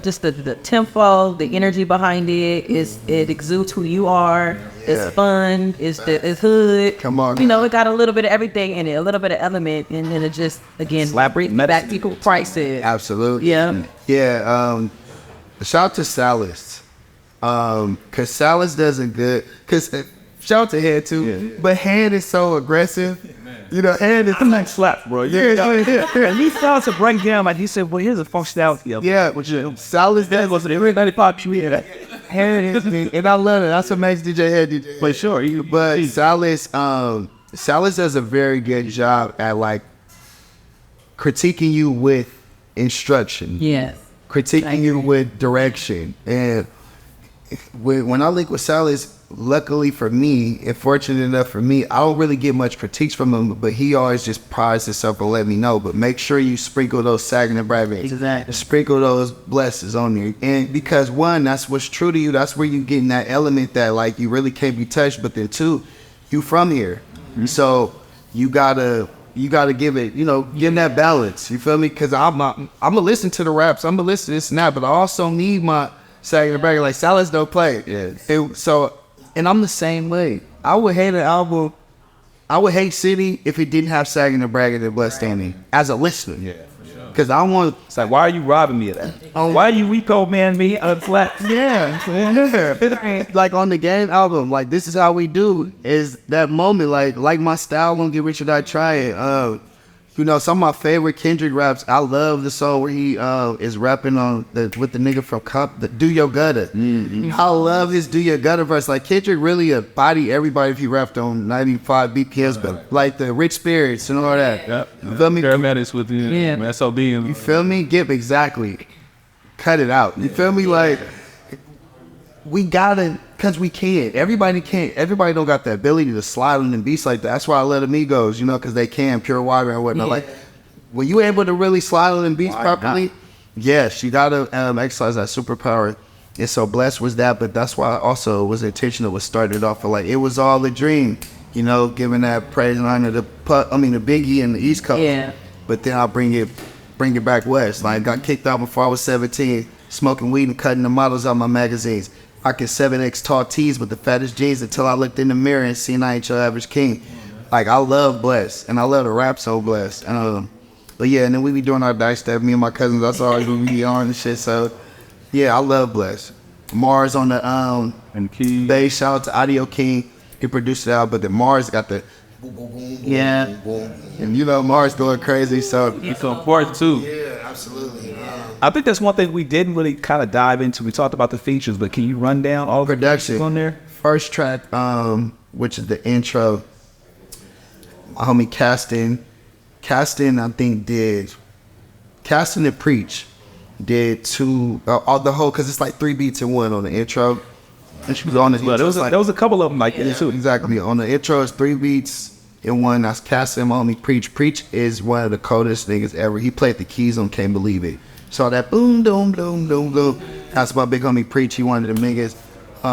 Just the tempo, the energy behind it it exudes who you are. It's fun. It's hood. Come on. You know, it got a little bit of everything in it, a little bit of element, and then it just again brings back people prices. Absolutely. Yeah. Yeah. Shout out to Salas. Cause Salas does a good. Cause shout out to Head too. But Head is so aggressive. You know, Head is. I'm like slap, bro. He started to break down. Like he said, well, here's a functionality of it. Yeah. Salas That was every 95 you hear that. Head is, and I love it. That's what makes DJ Head DJ. For sure. But Salas does a very good job at like critiquing you with instruction. Yes. Critiquing you with direction. And when I link with Salas, luckily for me, and fortunate enough for me, I don't really get much critiques from him, but he always just prides himself and let me know. But make sure you sprinkle those sagging and bragging. Exactly. Sprinkle those blessings on there. And because one, that's what's true to you. That's where you getting that element that like you really can't be touched. But then two, you from here. Mm-hmm. So you gotta give it, give them that balance. You feel me? Because I'm gonna listen to the raps. I'm gonna listen to this and that, but I also need my sagging and bragging. Like Salas don't play. Yeah. And I'm the same way. I would hate an album. I would hate City if it didn't have sagging and bragging and blood standing as a listener. Yeah, for sure. Because I want. It's like, why are you robbing me of that? Why are you Rico man me flat? Yeah. Like on the Game album, like this is how we do. Is that moment like my style won't get rich without trying. Some of my favorite Kendrick raps. I love the song where he is rapping with the nigga from the Do Your Gutter. Mm-hmm. I love his Do Your Gutter verse. Like Kendrick really body everybody if he rapped on 95 BPMs, but like the Rich Spirits and all that. Yep. You feel me? Paramedics with the SOB. You feel me? Exactly. Cut it out. You feel me? Like we gotta, cause we can't. Everybody can't. Everybody don't got the ability to slide on them beats like that. That's why I let Amigos, cause they can, Pure Water and whatnot. Like when you able to really slide on them beats properly, yes, you gotta exercise that superpower. And so Blessed was that, but that's why I also was intentional with starting it off for like it was all a dream, giving that praise and honor to the Biggie and the East Coast. Yeah. But then I'll bring it back west. Like got kicked out before I was 17, smoking weed and cutting the models out my magazines. I could 7X tall tees with the fattest jeans until I looked in the mirror and seen I ain't your average king. Like I love Blessed and I love the rap so Blessed. But yeah, and then we be doing our dice step. Me and my cousins, that's always when we be on and shit. So yeah, I love Blessed. Mars on the and Key. bass. Shout out to Audio King. He produced it out, but then Mars got the boom, boom, boom, yeah. boom, boom, boom. And Mars going crazy. So it's important too. Yeah, absolutely. I think that's one thing we didn't really kind of dive into. We talked about the features, but can you run down all the production on there? First track, which is the intro. My homie Caston, I think Caston and Preach did two, the whole, cause it's like 3 beats in one on the intro. And she was on the well, there was a couple of them like that too. Exactly. On the intro, it's 3 beats in one. That's Caston, my homie Preach. Preach is one of the coldest niggas ever. He played the keys on Can't Believe It. So that boom, boom, boom, boom, boom. That's my big homie Preach. He one of the niggas.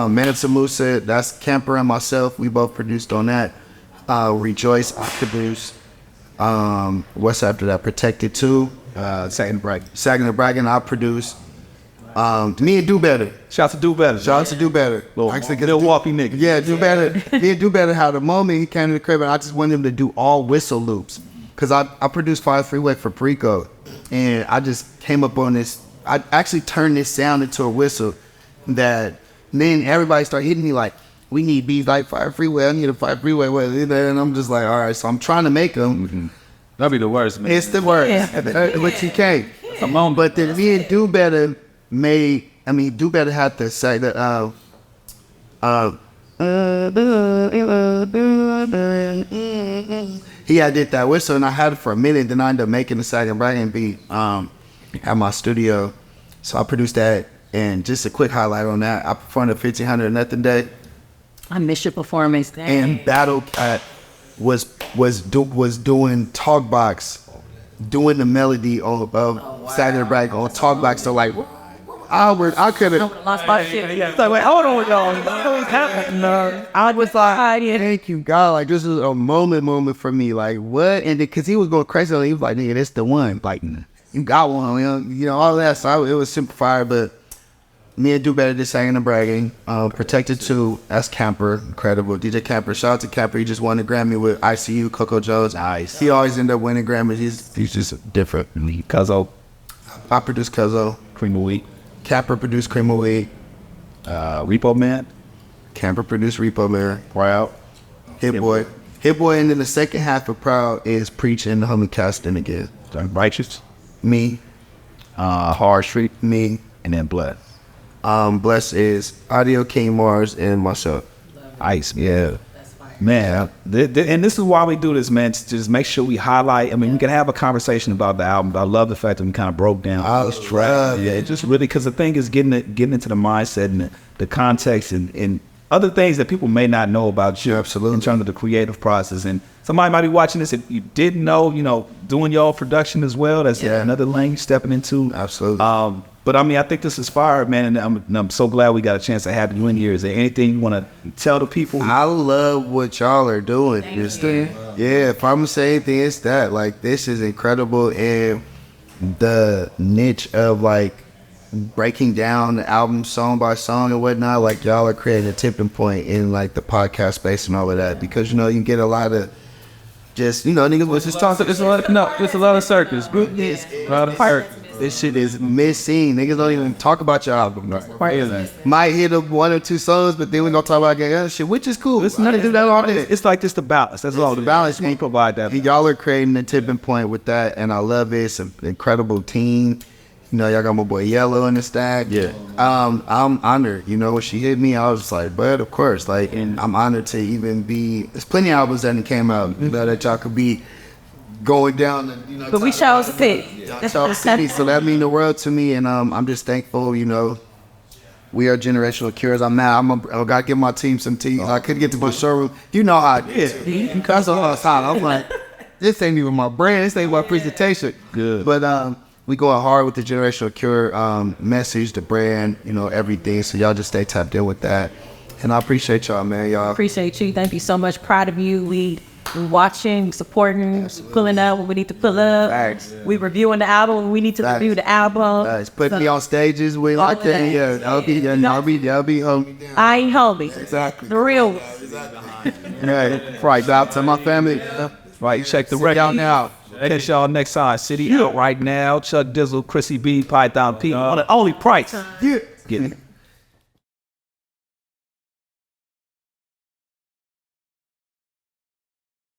Mansa Musa, that's Camper and myself. We both produced on that. Rejoice, I produced. What's after that? Protected 2. Sagging and Bragging, I produced. Me and Do Better. Shout out to Do Better. Shout out to Do Better. Milwaukee nigga. Yeah, Do Better. Me and Do Better had a moment. He came to the crib and I just wanted him to do all whistle loops. Because I produced 5 Freeway for Preco. And I just came up on this. I actually turned this sound into a whistle that then everybody started hitting me like, we need beats like 5 Freeway. I need a 5 Freeway. And I'm just like, all right. So I'm trying to make them. Mm-hmm. That'd be the worst, man. It's the worst. Yeah. But you can't. But then me and Do Better Do Better had to say that, he had did that whistle and I had it for a minute. Then I ended up making the Sagging Bragging beat at my studio. So I produced that. And just a quick highlight on that, I performed at 1500 Nothing Day. I miss your performance. Dang. And Battle Cat was doing Talkbox, doing the melody of Sagging Bragging on Talkbox. So like, I could have. Lost my shit. It's like, wait, hold on, y'all. What's happening? I was like, thank you, God. Like, this is a moment for me. Like, what? And because he was going crazy, he was like, nigga, this the one. Like, you got one, you know, all that. So it was super fire, but me and Do Better did singing and bragging. Protected 2, that's Camper, incredible. DJ Camper, shout out to Camper. He just won a Grammy with ICU, Coco Jones. Nice. He always end up winning Grammys. He's just different. Cuzzo, I produced Cuzzo. Cream of Wheat, Camper produced Cream of Wheat. Repo Man, Camper produced Repo Man. Proud. Hit Boy. Hit Boy, and then the second half of Proud is Preaching, the homie Caston again. Righteous, Me. Hard Street, Me. and then Blood. Bless is Audio King Mars and myself. Ice, yeah. Man, and this is why we do this, man. To just make sure we highlight. I mean, we can have a conversation about the album, but I love the fact that we kind of broke down each track. Yeah, it just really, because the thing is getting into the mindset and the context and other things that people may not know about you. Absolutely. In terms of the creative process. And somebody might be watching this if you didn't know, you know, doing your production as well. That's another lane you're stepping into. Absolutely. But I mean, I think this is fire, man, and I'm so glad we got a chance to have you in here. Is there anything you want to tell the people? I love what y'all are doing. Yeah, if I'm gonna say anything, it's that. Like, this is incredible, and the niche of like breaking down the album song by song and whatnot. Like, y'all are creating a tipping point in like the podcast space and all of that, because you know you get a lot of just, you know, niggas was just talking. It's a lot of circus. A lot of circus. This shit is missing. Niggas don't even talk about your album. Might hit up 1 or 2 songs, but then we gonna talk about other shit, which is cool. It's not to do that all day. It's like just the balance. That's all. The balance we provide that. Y'all are creating a tipping point with that, and I love it. It's an incredible team. You know, y'all got my boy Yellow in the stack. Yeah. I'm honored. You know, when she hit me, I was just like, but of course, like, and I'm honored to even be. There's plenty of albums that came out, you know, that y'all could be going down, and you know. But we chose to pick. So that mean the world to me, and I'm just thankful. You know, we are generational cures. I'm mad. I gotta give my team some tea. I couldn't get to my showroom. You know how it is. Because of us, I'm like, this ain't even my brand. This ain't my presentation. Good. But we going hard with the generational cure message, the brand, you know, everything. So y'all just stay tapped in with that. And I appreciate y'all, man. Y'all Appreciate you. Thank you so much. Proud of you. We watching, supporting, pulling up when we need to pull up. Thanks. We reviewing the album when we need to review the album. It's putting me on stages. We like of that. that. Yeah, I'll be home. I ain't homie. Exactly. The real one. Right. Out to my family. Right, check the record out now. Catch y'all next time. City out right now. Chuck Dizzle, Khrissy B, Python P. On the only price. Yeah. Get it.